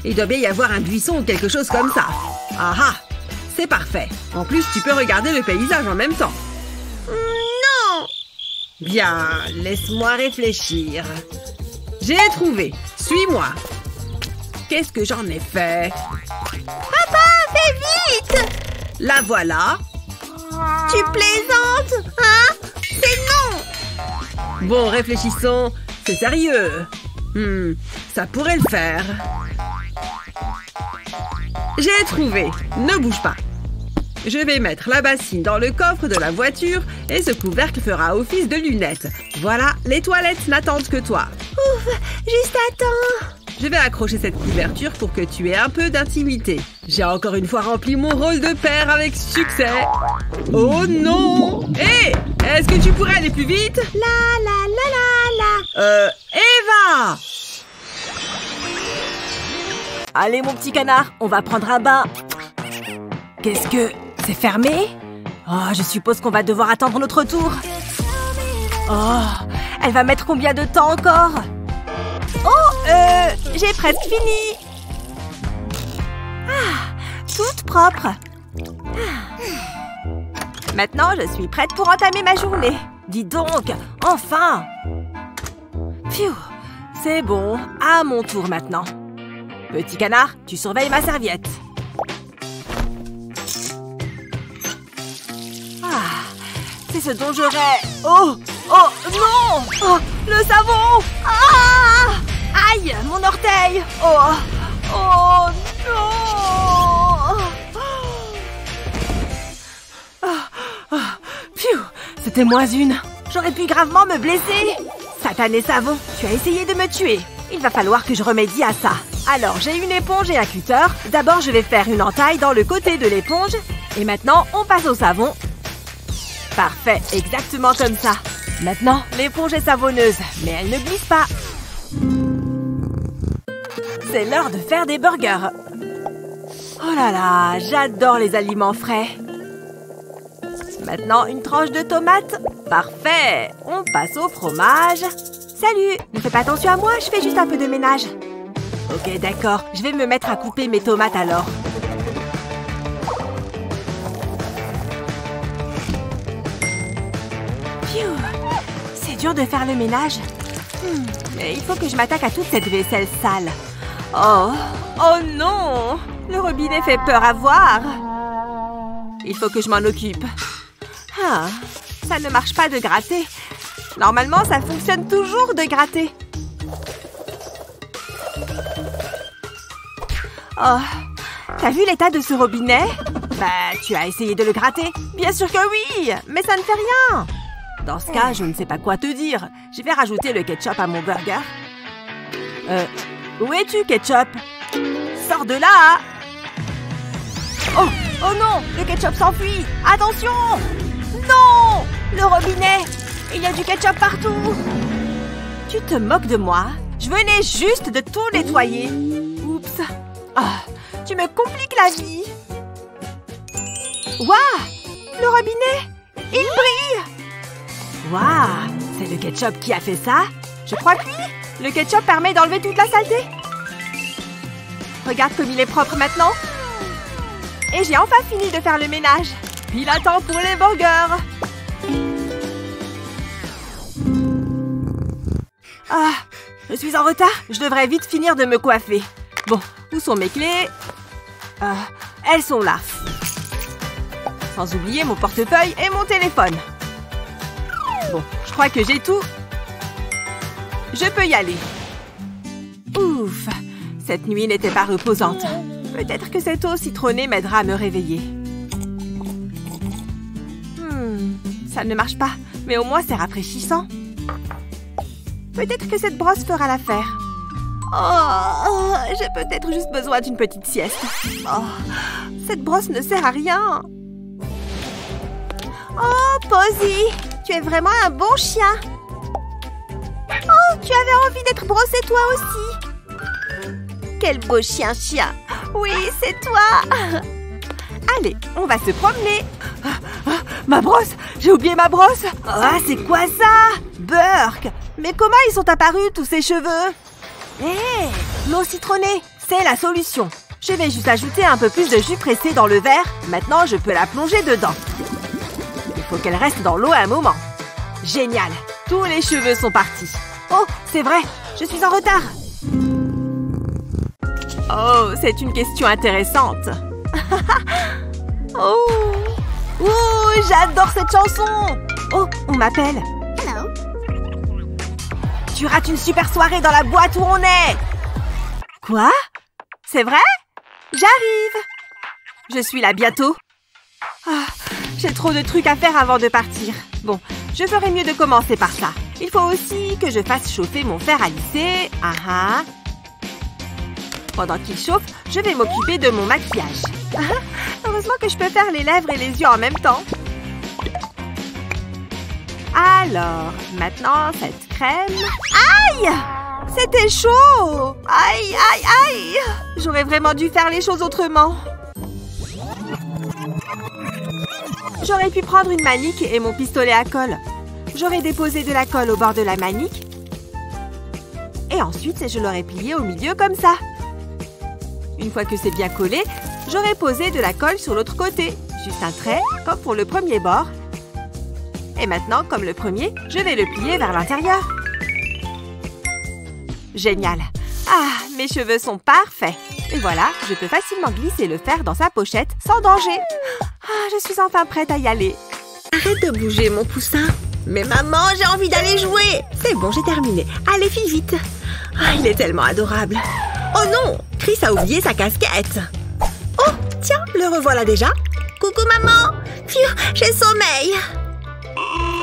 Il doit bien y avoir un buisson ou quelque chose comme ça. Ah ah! C'est parfait. En plus, tu peux regarder le paysage en même temps. Non! Bien, laisse-moi réfléchir. J'ai trouvé. Suis-moi. Qu'est-ce que j'en ai fait? Papa, fais vite! La voilà. Tu plaisantes, hein? C'est non! Bon, réfléchissons. C'est sérieux. Ça pourrait le faire. J'ai trouvé. Ne bouge pas. Je vais mettre la bassine dans le coffre de la voiture et ce couvercle fera office de lunette. Voilà, les toilettes n'attendent que toi. Ouf, juste à temps. Je vais accrocher cette couverture pour que tu aies un peu d'intimité. J'ai encore une fois rempli mon rôle de père avec succès. Oh non! Hé! Est-ce que tu pourrais aller plus vite? Eva! Allez, mon petit canard, on va prendre un bain. Qu'est-ce que... c'est fermé? Oh, je suppose qu'on va devoir attendre notre tour. Oh, elle va mettre combien de temps encore? Oh, j'ai presque fini. Toute propre. Maintenant, je suis prête pour entamer ma journée. Dis donc, enfin. Pfiou, c'est bon, à mon tour maintenant. Petit canard, tu surveilles ma serviette. C'est ce dont je rêve. Oh non! Oh, le savon! Ah! Aïe, mon orteil! Oh non! Pfiou, c'était moins une. J'aurais pu gravement me blesser. Satané savon, tu as essayé de me tuer. Il va falloir que je remédie à ça. Alors, j'ai une éponge et un cutter. D'abord, je vais faire une entaille dans le côté de l'éponge. Et maintenant, on passe au savon. Parfait, exactement comme ça. Maintenant, l'éponge est savonneuse, mais elle ne glisse pas. C'est l'heure de faire des burgers. Oh là là, j'adore les aliments frais. Maintenant, une tranche de tomate. Parfait, on passe au fromage. Salut, ne fais pas attention à moi, je fais juste un peu de ménage. Ok, d'accord, je vais me mettre à couper mes tomates alors. C'est dur de faire le ménage. Mais il faut que je m'attaque à toute cette vaisselle sale. Oh non! Le robinet fait peur à voir. Il faut que je m'en occupe. Ça ne marche pas de gratter. Normalement, ça fonctionne toujours de gratter. Oh, t'as vu l'état de ce robinet? Bah, tu as essayé de le gratter. Bien sûr que oui, mais ça ne fait rien. Dans ce cas, je ne sais pas quoi te dire. Je vais rajouter le ketchup à mon burger. Où es-tu, ketchup? Sors de là! Oh, oh non, le ketchup s'enfuit. Attention! Non! Le robinet! Il y a du ketchup partout! Tu te moques de moi? Je venais juste de tout nettoyer. Oups. Ah, tu me compliques la vie. Waouh! Le robinet! Il brille! Waouh! C'est le ketchup qui a fait ça? Je crois que oui! Le ketchup permet d'enlever toute la saleté. Regarde comme il est propre maintenant. Et j'ai enfin fini de faire le ménage. Puis il attend pour les burgers. Ah, je suis en retard. Je devrais vite finir de me coiffer. Bon, où sont mes clés? Elles sont là. Sans oublier mon portefeuille et mon téléphone. Bon, je crois que j'ai tout. Je peux y aller. Ouf, cette nuit n'était pas reposante. Peut-être que cette eau citronnée m'aidera à me réveiller. Ça ne marche pas, mais au moins c'est rafraîchissant. Peut-être que cette brosse fera l'affaire. Oh, j'ai peut-être juste besoin d'une petite sieste. Oh, cette brosse ne sert à rien. Oh, Posy, tu es vraiment un bon chien. Oh, tu avais envie d'être brossé toi aussi. Quel beau chien. Oui, c'est toi. Allez, on va se promener. Ma brosse! J'ai oublié ma brosse! Ah, c'est quoi ça? Burk! Mais comment ils sont apparus, tous ces cheveux? Hé! L'eau citronnée! C'est la solution! Je vais juste ajouter un peu plus de jus pressé dans le verre. Maintenant, je peux la plonger dedans. Il faut qu'elle reste dans l'eau un moment. Génial! Tous les cheveux sont partis. Oh, c'est vrai! Je suis en retard! Oh, c'est une question intéressante. Oh! Oh, j'adore cette chanson! Oh, on m'appelle. Hello. Tu rates une super soirée dans la boîte où on est! Quoi? C'est vrai? J'arrive! Je suis là bientôt. Ah, j'ai trop de trucs à faire avant de partir. Bon, je ferais mieux de commencer par ça. Il faut aussi que je fasse chauffer mon fer à lisser. Ah. Pendant qu'il chauffe, je vais m'occuper de mon maquillage. Heureusement que je peux faire les lèvres et les yeux en même temps. Alors, maintenant, cette crème... Aïe! C'était chaud! Aïe, aïe, aïe! J'aurais vraiment dû faire les choses autrement. J'aurais pu prendre une manique et mon pistolet à colle. J'aurais déposé de la colle au bord de la manique. Et ensuite, je l'aurais plié au milieu comme ça. Une fois que c'est bien collé, j'aurais posé de la colle sur l'autre côté. Juste un trait, comme pour le premier bord. Et maintenant, comme le premier, je vais le plier vers l'intérieur. Génial! Ah, mes cheveux sont parfaits. Et voilà, je peux facilement glisser le fer dans sa pochette sans danger. Ah, je suis enfin prête à y aller. Arrête de bouger, mon poussin. Mais maman, j'ai envie d'aller jouer. C'est bon, j'ai terminé. Allez, file vite. Ah, il est tellement adorable. Oh non! Chris a oublié sa casquette. Oh, tiens, le revoilà déjà. Coucou maman. Pfiou, j'ai sommeil.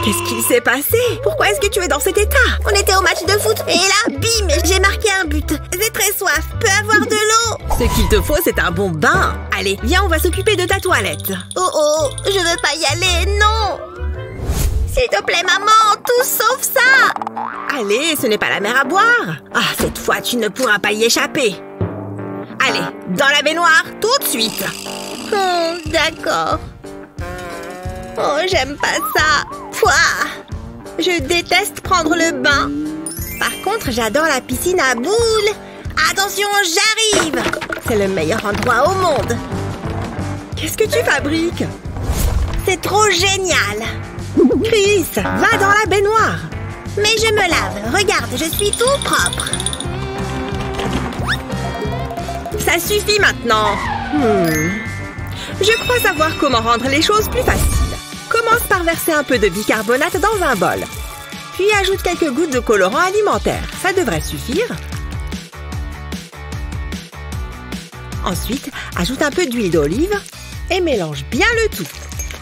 Qu'est-ce qu'il s'est passé? Pourquoi est-ce que tu es dans cet état? On était au match de foot et là, bim, j'ai marqué un but. J'ai très soif. Peux avoir de l'eau? Ce qu'il te faut, c'est un bon bain. Allez, viens, on va s'occuper de ta toilette. Oh, je veux pas y aller, non. S'il te plaît, maman, tout sauf ça. Allez, ce n'est pas la mer à boire. Ah, cette fois, tu ne pourras pas y échapper. Allez, dans la baignoire, tout de suite. Oh, d'accord. Oh, j'aime pas ça. Pouah. Je déteste prendre le bain. Par contre, j'adore la piscine à boules. Attention, j'arrive. C'est le meilleur endroit au monde. Qu'est-ce que tu fabriques? C'est trop génial. Chris, va dans la baignoire. Mais je me lave. Regarde, je suis tout propre. Ça suffit maintenant. Je crois savoir comment rendre les choses plus faciles. Commence par verser un peu de bicarbonate dans un bol. Puis ajoute quelques gouttes de colorant alimentaire. Ça devrait suffire. Ensuite, ajoute un peu d'huile d'olive et mélange bien le tout.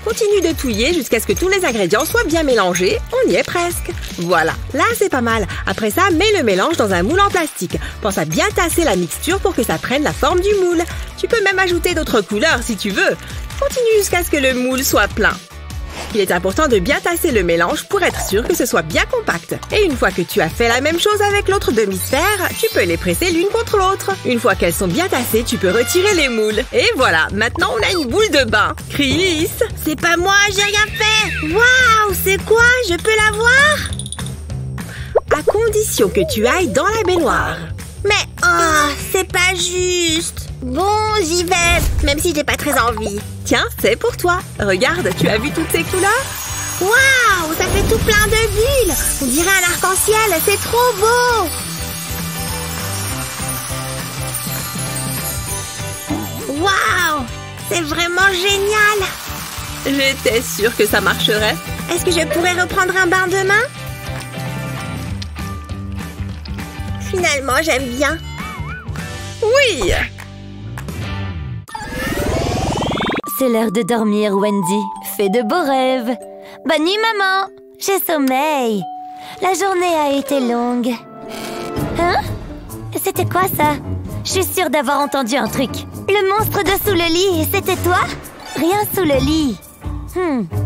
Continue de touiller jusqu'à ce que tous les ingrédients soient bien mélangés. On y est presque. Voilà, là c'est pas mal. Après ça, mets le mélange dans un moule en plastique. Pense à bien tasser la mixture pour que ça prenne la forme du moule. Tu peux même ajouter d'autres couleurs si tu veux. Continue jusqu'à ce que le moule soit plein. Il est important de bien tasser le mélange pour être sûr que ce soit bien compact. Et une fois que tu as fait la même chose avec l'autre demi-sphère, tu peux les presser l'une contre l'autre. Une fois qu'elles sont bien tassées, tu peux retirer les moules. Et voilà, maintenant on a une boule de bain. Chris! C'est pas moi, j'ai rien fait. Waouh, c'est quoi? Je peux la voir? À condition que tu ailles dans la baignoire. Mais, oh, c'est pas juste. Bon, j'y vais, même si j'ai pas très envie. Tiens, c'est pour toi. Regarde, tu as vu toutes ces couleurs? Waouh, ça fait tout plein de bulles. On dirait un arc-en-ciel, c'est trop beau. Waouh, c'est vraiment génial. J'étais sûre que ça marcherait. Est-ce que je pourrais reprendre un bain demain? Finalement, j'aime bien. Oui! C'est l'heure de dormir, Wendy. Fais de beaux rêves. Bonne nuit, maman. J'ai sommeil. La journée a été longue. Hein? C'était quoi, ça? Je suis sûre d'avoir entendu un truc. Le monstre de sous le lit, c'était toi? Rien sous le lit.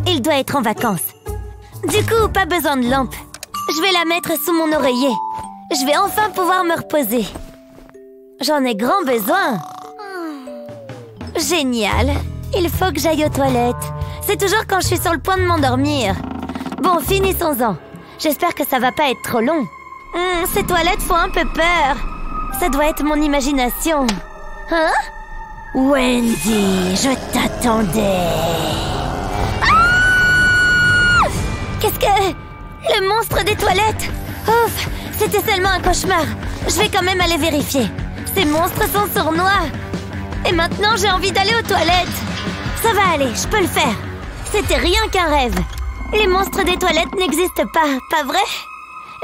Il doit être en vacances. Du coup, pas besoin de lampe. Je vais la mettre sous mon oreiller. Je vais enfin pouvoir me reposer. J'en ai grand besoin. Génial. Il faut que j'aille aux toilettes. C'est toujours quand je suis sur le point de m'endormir. Bon, finissons-en. J'espère que ça va pas être trop long. Ces toilettes font un peu peur. Ça doit être mon imagination. Hein? Wendy, je t'attendais. Ah! Qu'est-ce que... Le monstre des toilettes? Ouf, c'était seulement un cauchemar. Je vais quand même aller vérifier. Ces monstres sont sournois. Et maintenant, j'ai envie d'aller aux toilettes. Ça va aller, je peux le faire. C'était rien qu'un rêve. Les monstres des toilettes n'existent pas vrai?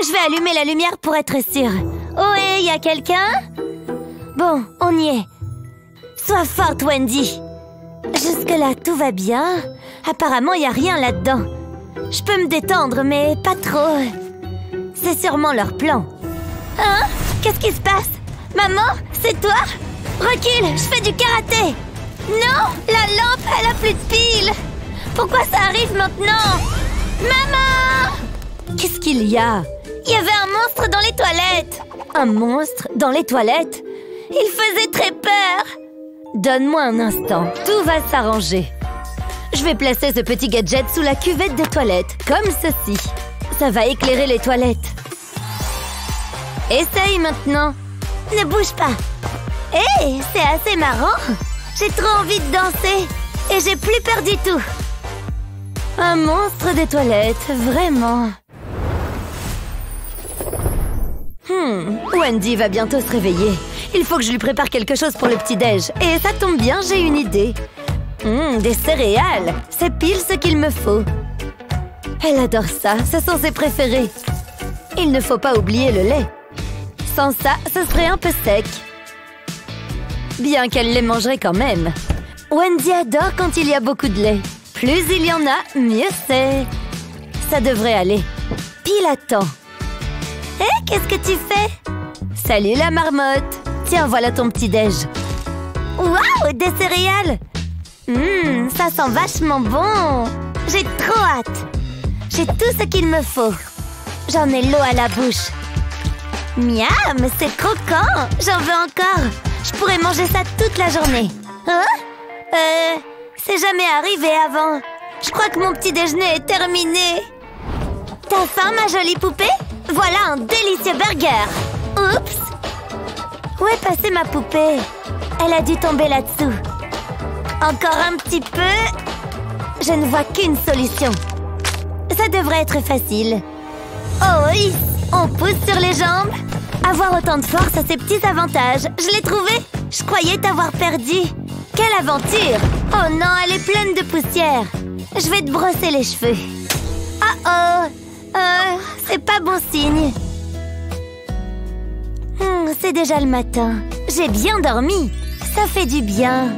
Je vais allumer la lumière pour être sûre. Oh, hé, y a quelqu'un? Bon, on y est. Sois forte, Wendy. Jusque-là, tout va bien. Apparemment, y a rien là-dedans. Je peux me détendre, mais pas trop. C'est sûrement leur plan. Hein? Qu'est-ce qui se passe? Maman, c'est toi? Recule, je fais du karaté. Non, la lampe, elle a plus de piles. Pourquoi ça arrive maintenant? Maman! Qu'est-ce qu'il y a? Il y avait un monstre dans les toilettes. Un monstre dans les toilettes? Il faisait très peur. Donne-moi un instant, tout va s'arranger. Je vais placer ce petit gadget sous la cuvette des toilettes, comme ceci. Ça va éclairer les toilettes. Essaye maintenant. Ne bouge pas. Hé, c'est assez marrant. J'ai trop envie de danser. Et j'ai plus peur du tout. Un monstre des toilettes, vraiment. Wendy va bientôt se réveiller. Il faut que je lui prépare quelque chose pour le petit-déj. Et ça tombe bien, j'ai une idée. Des céréales. C'est pile ce qu'il me faut. Elle adore ça, ce sont ses préférés. Il ne faut pas oublier le lait. Sans ça, ce serait un peu sec. Bien qu'elle les mangerait quand même. Wendy adore quand il y a beaucoup de lait. Plus il y en a, mieux c'est. Ça devrait aller. Pile à temps. Hé, qu'est-ce que tu fais? Salut la marmotte. Tiens, voilà ton petit-déj. Waouh, des céréales. Ça sent vachement bon. J'ai trop hâte. J'ai tout ce qu'il me faut. J'en ai l'eau à la bouche. Miam, c'est croquant. J'en veux encore. Je pourrais manger ça toute la journée. Hein? C'est jamais arrivé avant. Je crois que mon petit déjeuner est terminé. T'as faim, ma jolie poupée? Voilà un délicieux burger. Oups! Où est passée ma poupée? Elle a dû tomber là-dessous. Encore un petit peu. Je ne vois qu'une solution. Ça devrait être facile. Oh oui! On pousse sur les jambes. Avoir autant de force a ses petits avantages. Je l'ai trouvé. Je croyais t'avoir perdu. Quelle aventure! Oh non, elle est pleine de poussière. Je vais te brosser les cheveux. C'est pas bon signe. C'est déjà le matin. J'ai bien dormi. Ça fait du bien.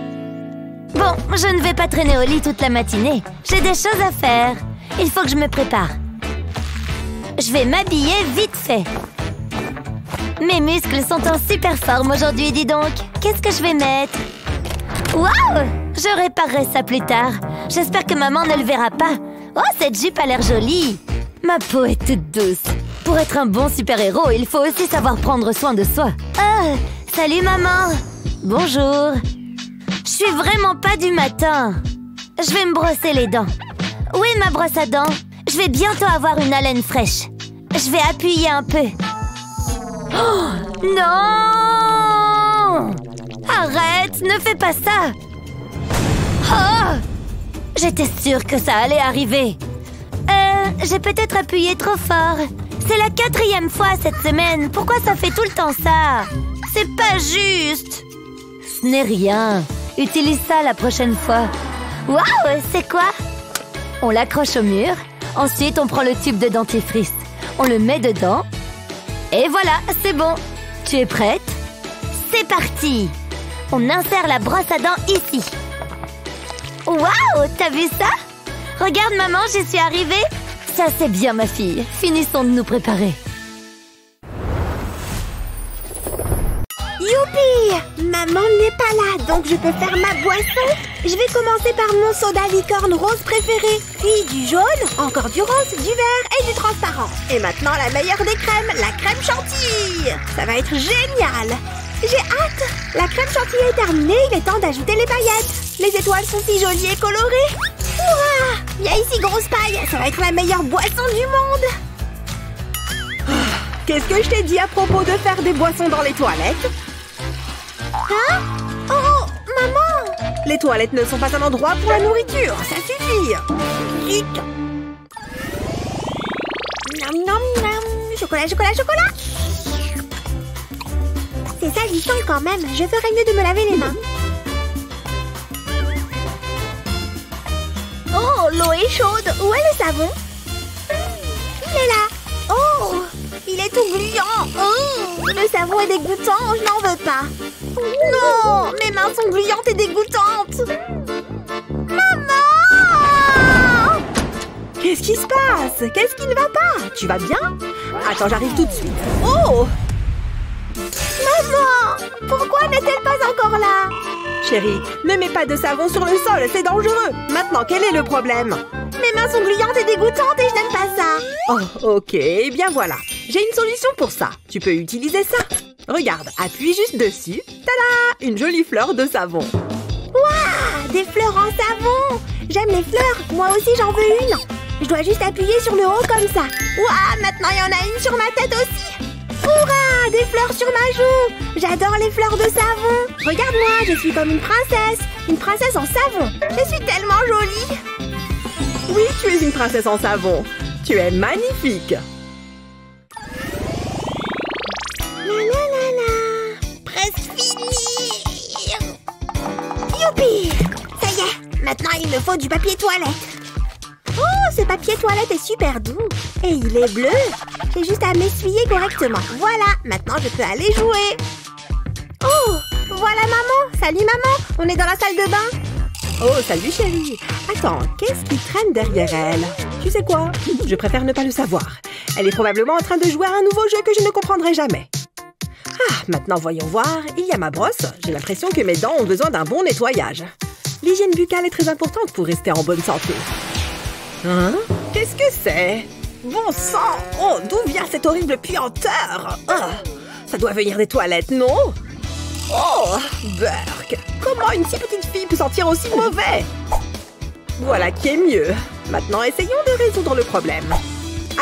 Bon, je ne vais pas traîner au lit toute la matinée. J'ai des choses à faire. Il faut que je me prépare. Je vais m'habiller vite fait. Mes muscles sont en super forme aujourd'hui, dis donc. Qu'est-ce que je vais mettre? Waouh! Je réparerai ça plus tard. J'espère que maman ne le verra pas. Oh, cette jupe a l'air jolie. Ma peau est toute douce. Pour être un bon super-héros, il faut aussi savoir prendre soin de soi. Ah, salut maman. Bonjour. Je suis vraiment pas du matin. Je vais me brosser les dents. Où est ma brosse à dents? Je vais bientôt avoir une haleine fraîche. Je vais appuyer un peu. Oh, non! Arrête, ne fais pas ça. Oh! J'étais sûre que ça allait arriver. J'ai peut-être appuyé trop fort. C'est la 4e fois cette semaine. Pourquoi ça fait tout le temps ça? C'est pas juste. Ce n'est rien. Utilise ça la prochaine fois. Waouh, c'est quoi? On l'accroche au mur. Ensuite, on prend le tube de dentifrice. On le met dedans. Et voilà, c'est bon. Tu es prête? C'est parti. On insère la brosse à dents ici. Waouh, t'as vu ça? Regarde maman, j'y suis arrivée. Ça c'est bien ma fille. Finissons de nous préparer. Youpi! Maman n'est pas là, donc je peux faire ma boisson. Je vais commencer par mon soda licorne rose préféré. Puis du jaune, encore du rose, du vert et du transparent. Et maintenant la meilleure des crèmes, la crème chantilly. Ça va être génial. J'ai hâte. La crème chantilly est terminée, il est temps d'ajouter les paillettes. Les étoiles sont si jolies et colorées. Ouah! Il y a ici grosse paille. Ça va être la meilleure boisson du monde. Qu'est-ce que je t'ai dit à propos de faire des boissons dans les toilettes? Hein? Oh, maman! Les toilettes ne sont pas un endroit pour la nourriture, ça suffit. Zut! Nom nom nom! Chocolat, chocolat, chocolat! C'est salissant quand même. Je ferais mieux de me laver les mains. Oh, l'eau est chaude. Où est le savon? Il est là. Oh, il est tout gluant. Oh, le savon est dégoûtant. Je n'en veux pas. Non, mes mains sont gluantes et dégoûtantes. Maman! Qu'est-ce qui se passe? Qu'est-ce qui ne va pas? Tu vas bien? Attends, j'arrive tout de suite. Oh! Maman! Pourquoi n'est-elle pas encore là? Chérie, ne mets pas de savon sur le sol, c'est dangereux. Maintenant, quel est le problème? Mes mains sont gluantes et dégoûtantes et je n'aime pas ça. Oh, ok, eh bien voilà. J'ai une solution pour ça. Tu peux utiliser ça. Regarde, appuie juste dessus. Tada! Une jolie fleur de savon. Waouh! Des fleurs en savon! J'aime les fleurs, moi aussi j'en veux une. Je dois juste appuyer sur le haut comme ça. Waouh! Maintenant il y en a une sur ma tête aussi. Hurrah! Des fleurs sur ma joue! J'adore les fleurs de savon! Regarde-moi, je suis comme une princesse en savon! Je suis tellement jolie! Oui, tu es une princesse en savon! Tu es magnifique! La la la la! Presque fini! Youpi! Ça y est! Maintenant il me faut du papier toilette! Oh, ce papier toilette est super doux! Et il est bleu! J'ai juste à m'essuyer correctement. Voilà, maintenant je peux aller jouer. Oh, voilà maman. Salut maman, on est dans la salle de bain. Oh, salut chérie. Attends, qu'est-ce qui traîne derrière elle? Tu sais quoi? Je préfère ne pas le savoir. Elle est probablement en train de jouer à un nouveau jeu que je ne comprendrai jamais. Ah, maintenant voyons voir. Il y a ma brosse. J'ai l'impression que mes dents ont besoin d'un bon nettoyage. L'hygiène buccale est très importante pour rester en bonne santé. Hein? Qu'est-ce que c'est? Bon sang! Oh, d'où vient cette horrible puanteur? Oh, ça doit venir des toilettes, non? Oh, Burk! Comment une si petite fille peut sentir aussi mauvais? Voilà qui est mieux. Maintenant, essayons de résoudre le problème.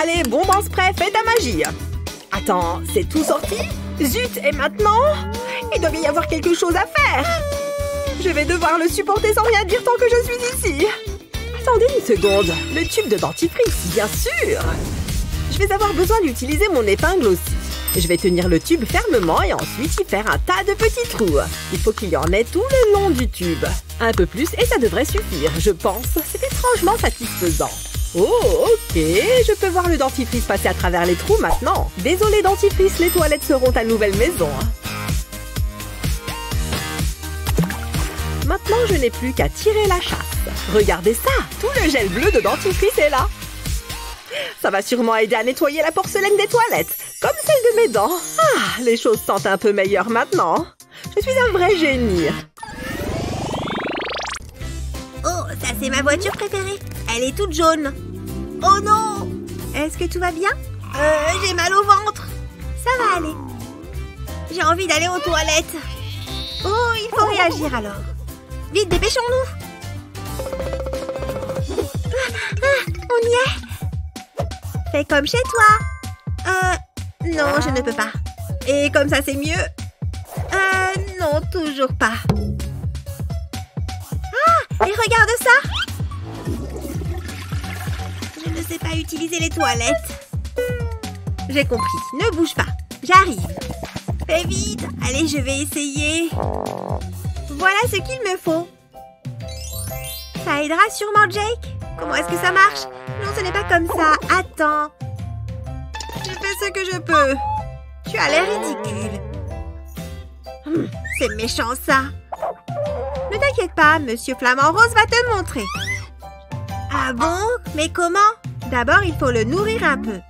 Allez, bon en spray, fais ta magie. Attends, c'est tout sorti? Zut, et maintenant? Il doit bien y avoir quelque chose à faire. Je vais devoir le supporter sans rien dire tant que je suis ici. Attendez une seconde, le tube de dentifrice, bien sûr. Je vais avoir besoin d'utiliser mon épingle aussi. Je vais tenir le tube fermement et ensuite y faire un tas de petits trous. Il faut qu'il y en ait tout le long du tube. Un peu plus et ça devrait suffire, je pense. C'est étrangement satisfaisant. Oh, ok, je peux voir le dentifrice passer à travers les trous maintenant. Désolé dentifrice, les toilettes seront ta nouvelle maison. Maintenant, je n'ai plus qu'à tirer la chasse. Regardez ça, tout le gel bleu de dentifrice est là. Ça va sûrement aider à nettoyer la porcelaine des toilettes, comme celle de mes dents. Ah, les choses sentent un peu meilleures maintenant. Je suis un vrai génie. Oh, ça c'est ma voiture préférée. Elle est toute jaune. Oh non! Est-ce que tout va bien? J'ai mal au ventre. Ça va aller. J'ai envie d'aller aux toilettes. Oh, il faut réagir alors. Vite, dépêchons-nous. On y est. Fais comme chez toi. Non, je ne peux pas. Et comme ça, c'est mieux. Non, toujours pas. Ah, et regarde ça. Je ne sais pas utiliser les toilettes. J'ai compris. Ne bouge pas. J'arrive. Fais vite. Allez, je vais essayer. Voilà ce qu'il me faut. Ça aidera sûrement Jake. Comment est-ce que ça marche? Non, ce n'est pas comme ça. Attends. Je fais ce que je peux. Tu as l'air ridicule. C'est méchant, ça. Ne t'inquiète pas, Monsieur Flamant Rose va te montrer. Ah bon? Mais comment? D'abord, il faut le nourrir un peu.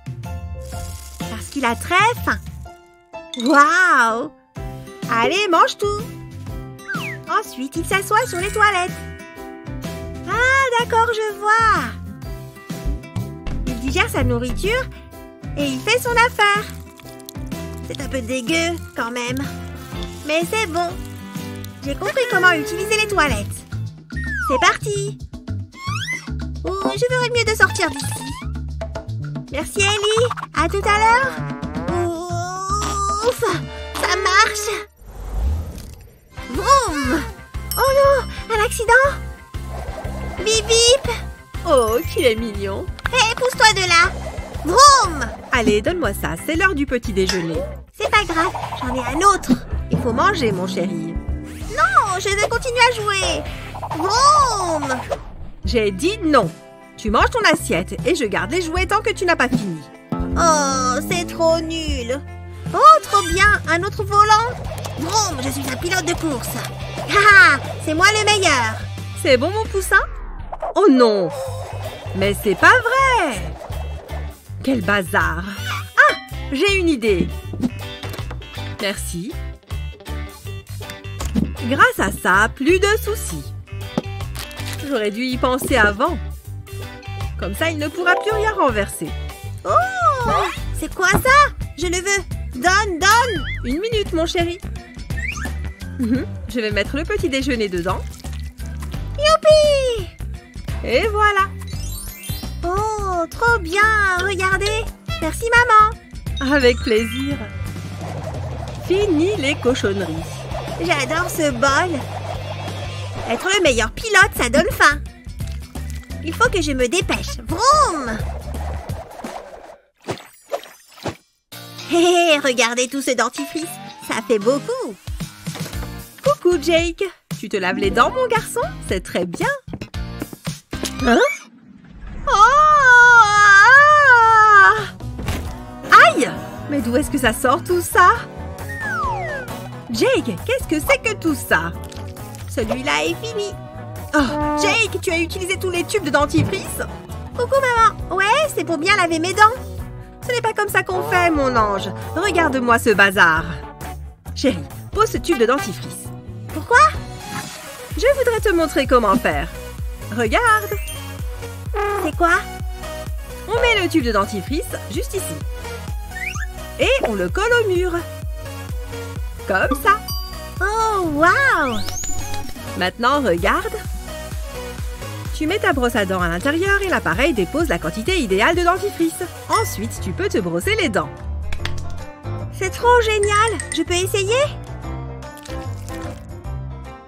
Parce qu'il a très faim. Waouh! Allez, mange tout. Ensuite, il s'assoit sur les toilettes. Ah, d'accord, je vois. Il digère sa nourriture et il fait son affaire. C'est un peu dégueu, quand même. Mais c'est bon. J'ai compris comment utiliser les toilettes. C'est parti. Oh, je ferais mieux de sortir d'ici. Merci, Ellie. À tout à l'heure. Ouf, ça marche. Vroom. Oh non, un accident. Bip bip. Oh, qu'il est mignon. Hé, pousse-toi de là. Vroom. Allez, donne-moi ça, c'est l'heure du petit déjeuner. C'est pas grave, j'en ai un autre. Il faut manger, mon chéri. Non, je veux continuer à jouer. Vroom. J'ai dit non. Tu manges ton assiette et je garde les jouets tant que tu n'as pas fini. Oh, c'est trop nul. Oh, trop bien, un autre volant. Vroom, je suis un pilote de course. Haha, c'est moi le meilleur. C'est bon, mon poussin? Oh non! Mais c'est pas vrai! Quel bazar! Ah! J'ai une idée! Merci. Grâce à ça, plus de soucis. J'aurais dû y penser avant. Comme ça, il ne pourra plus rien renverser. Oh! C'est quoi ça? Je le veux. Donne, donne! 1 minute, mon chéri. Je vais mettre le petit déjeuner dedans. Youpi! Et voilà. Oh, trop bien! Regardez! Merci, maman! Avec plaisir. Fini les cochonneries. J'adore ce bol. Être le meilleur pilote, ça donne faim. Il faut que je me dépêche. Vroom! Hé, hé, regardez tout ce dentifrice. Ça fait beaucoup. Coucou, Jake. Tu te laves les dents, mon garçon? C'est très bien. Hein? Oh! Aïe! Mais d'où est-ce que ça sort tout ça? Jake, qu'est-ce que c'est que tout ça? Celui-là est fini. Oh, Jake, tu as utilisé tous les tubes de dentifrice? Coucou, maman. Ouais, c'est pour bien laver mes dents. Ce n'est pas comme ça qu'on fait, mon ange. Regarde-moi ce bazar. Chérie, pose ce tube de dentifrice. Pourquoi? Je voudrais te montrer comment faire. Regarde. C'est quoi? On met le tube de dentifrice juste ici. Et on le colle au mur. Comme ça. Oh, waouh! Maintenant, regarde. Tu mets ta brosse à dents à l'intérieur et l'appareil dépose la quantité idéale de dentifrice. Ensuite, tu peux te brosser les dents. C'est trop génial! Je peux essayer?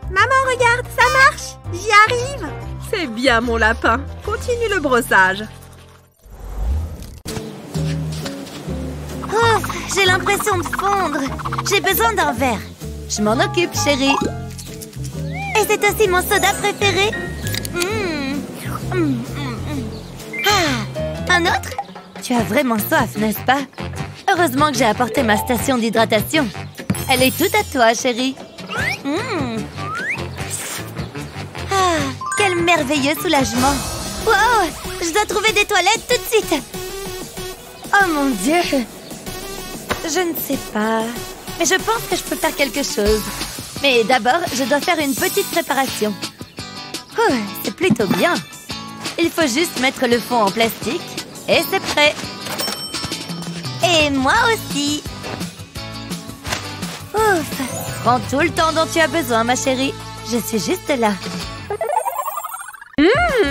Maman, regarde, ça marche! J'y arrive! C'est bien, mon lapin. Continue le brossage. Oh, j'ai l'impression de fondre. J'ai besoin d'un verre. Je m'en occupe, chérie. Et c'est aussi mon soda préféré. Ah, un autre? Tu as vraiment soif, n'est-ce pas? Heureusement que j'ai apporté ma station d'hydratation. Elle est toute à toi, chérie. merveilleux soulagement. Wow! Je dois trouver des toilettes tout de suite. Oh mon Dieu! Je ne sais pas. Mais je pense que je peux faire quelque chose. Mais d'abord, je dois faire une petite préparation. Oh, c'est plutôt bien. Il faut juste mettre le fond en plastique. Et c'est prêt. Et moi aussi. Ouf. Prends tout le temps dont tu as besoin, ma chérie. Je suis juste là.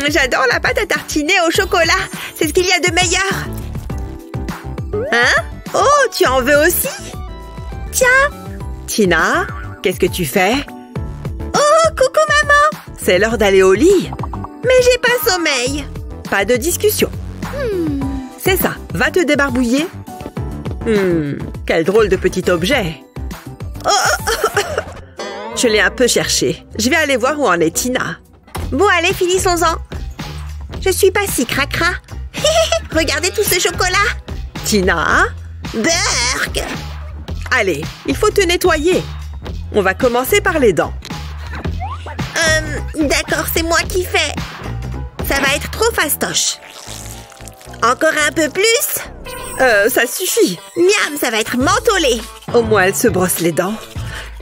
J'adore la pâte à tartiner au chocolat. C'est ce qu'il y a de meilleur. Hein? Oh, tu en veux aussi? Tiens. Tina, qu'est-ce que tu fais? Oh, coucou maman! C'est l'heure d'aller au lit. Mais j'ai pas sommeil. Pas de discussion. C'est ça, va te débarbouiller. Quel drôle de petit objet. Je l'ai un peu cherché. Je vais aller voir où en est Tina. Bon, allez, finissons-en. Je suis pas si cracra. Regardez tout ce chocolat. Tina? Berk! Allez, il faut te nettoyer. On va commencer par les dents. D'accord, c'est moi qui fais. Ça va être trop fastoche. Encore un peu plus? Ça suffit. Miam, ça va être mentholé. Au moins, elle se brosse les dents.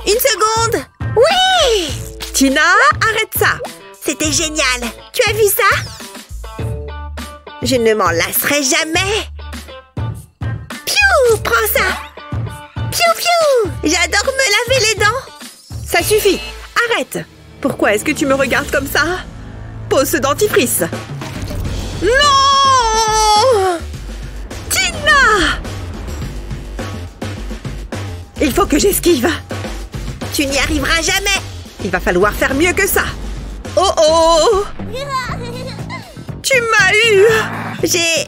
Une seconde. Oui! Tina, arrête ça. C'était génial. Tu as vu ça? Je ne m'en lasserai jamais. Piou! Prends ça. Piou, piou! J'adore me laver les dents. Ça suffit. Arrête. Pourquoi est-ce que tu me regardes comme ça? Pose ce dentifrice. Non! Tina! Il faut que j'esquive. Tu n'y arriveras jamais. Il va falloir faire mieux que ça. Oh oh! Tu m'as eu! J'ai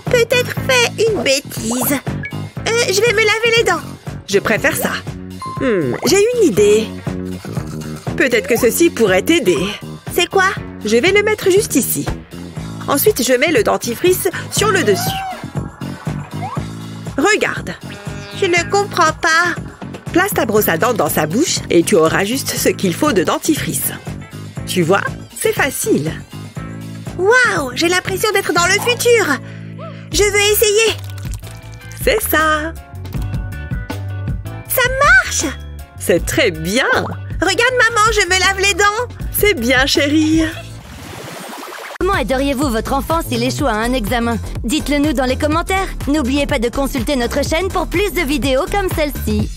peut-être fait une bêtise. Je vais me laver les dents. Je préfère ça. J'ai une idée. Peut-être que ceci pourrait t'aider. C'est quoi? Je vais le mettre juste ici. Ensuite, je mets le dentifrice sur le dessus. Regarde. Je ne comprends pas. Place ta brosse à dents dans sa bouche et tu auras juste ce qu'il faut de dentifrice. Tu vois, c'est facile. Waouh, j'ai l'impression d'être dans le futur. Je veux essayer. C'est ça. Ça marche. C'est très bien. Regarde maman, je me lave les dents. C'est bien, chérie. Comment aideriez-vous votre enfant s'il échoue à un examen? Dites-le nous dans les commentaires. N'oubliez pas de consulter notre chaîne pour plus de vidéos comme celle-ci.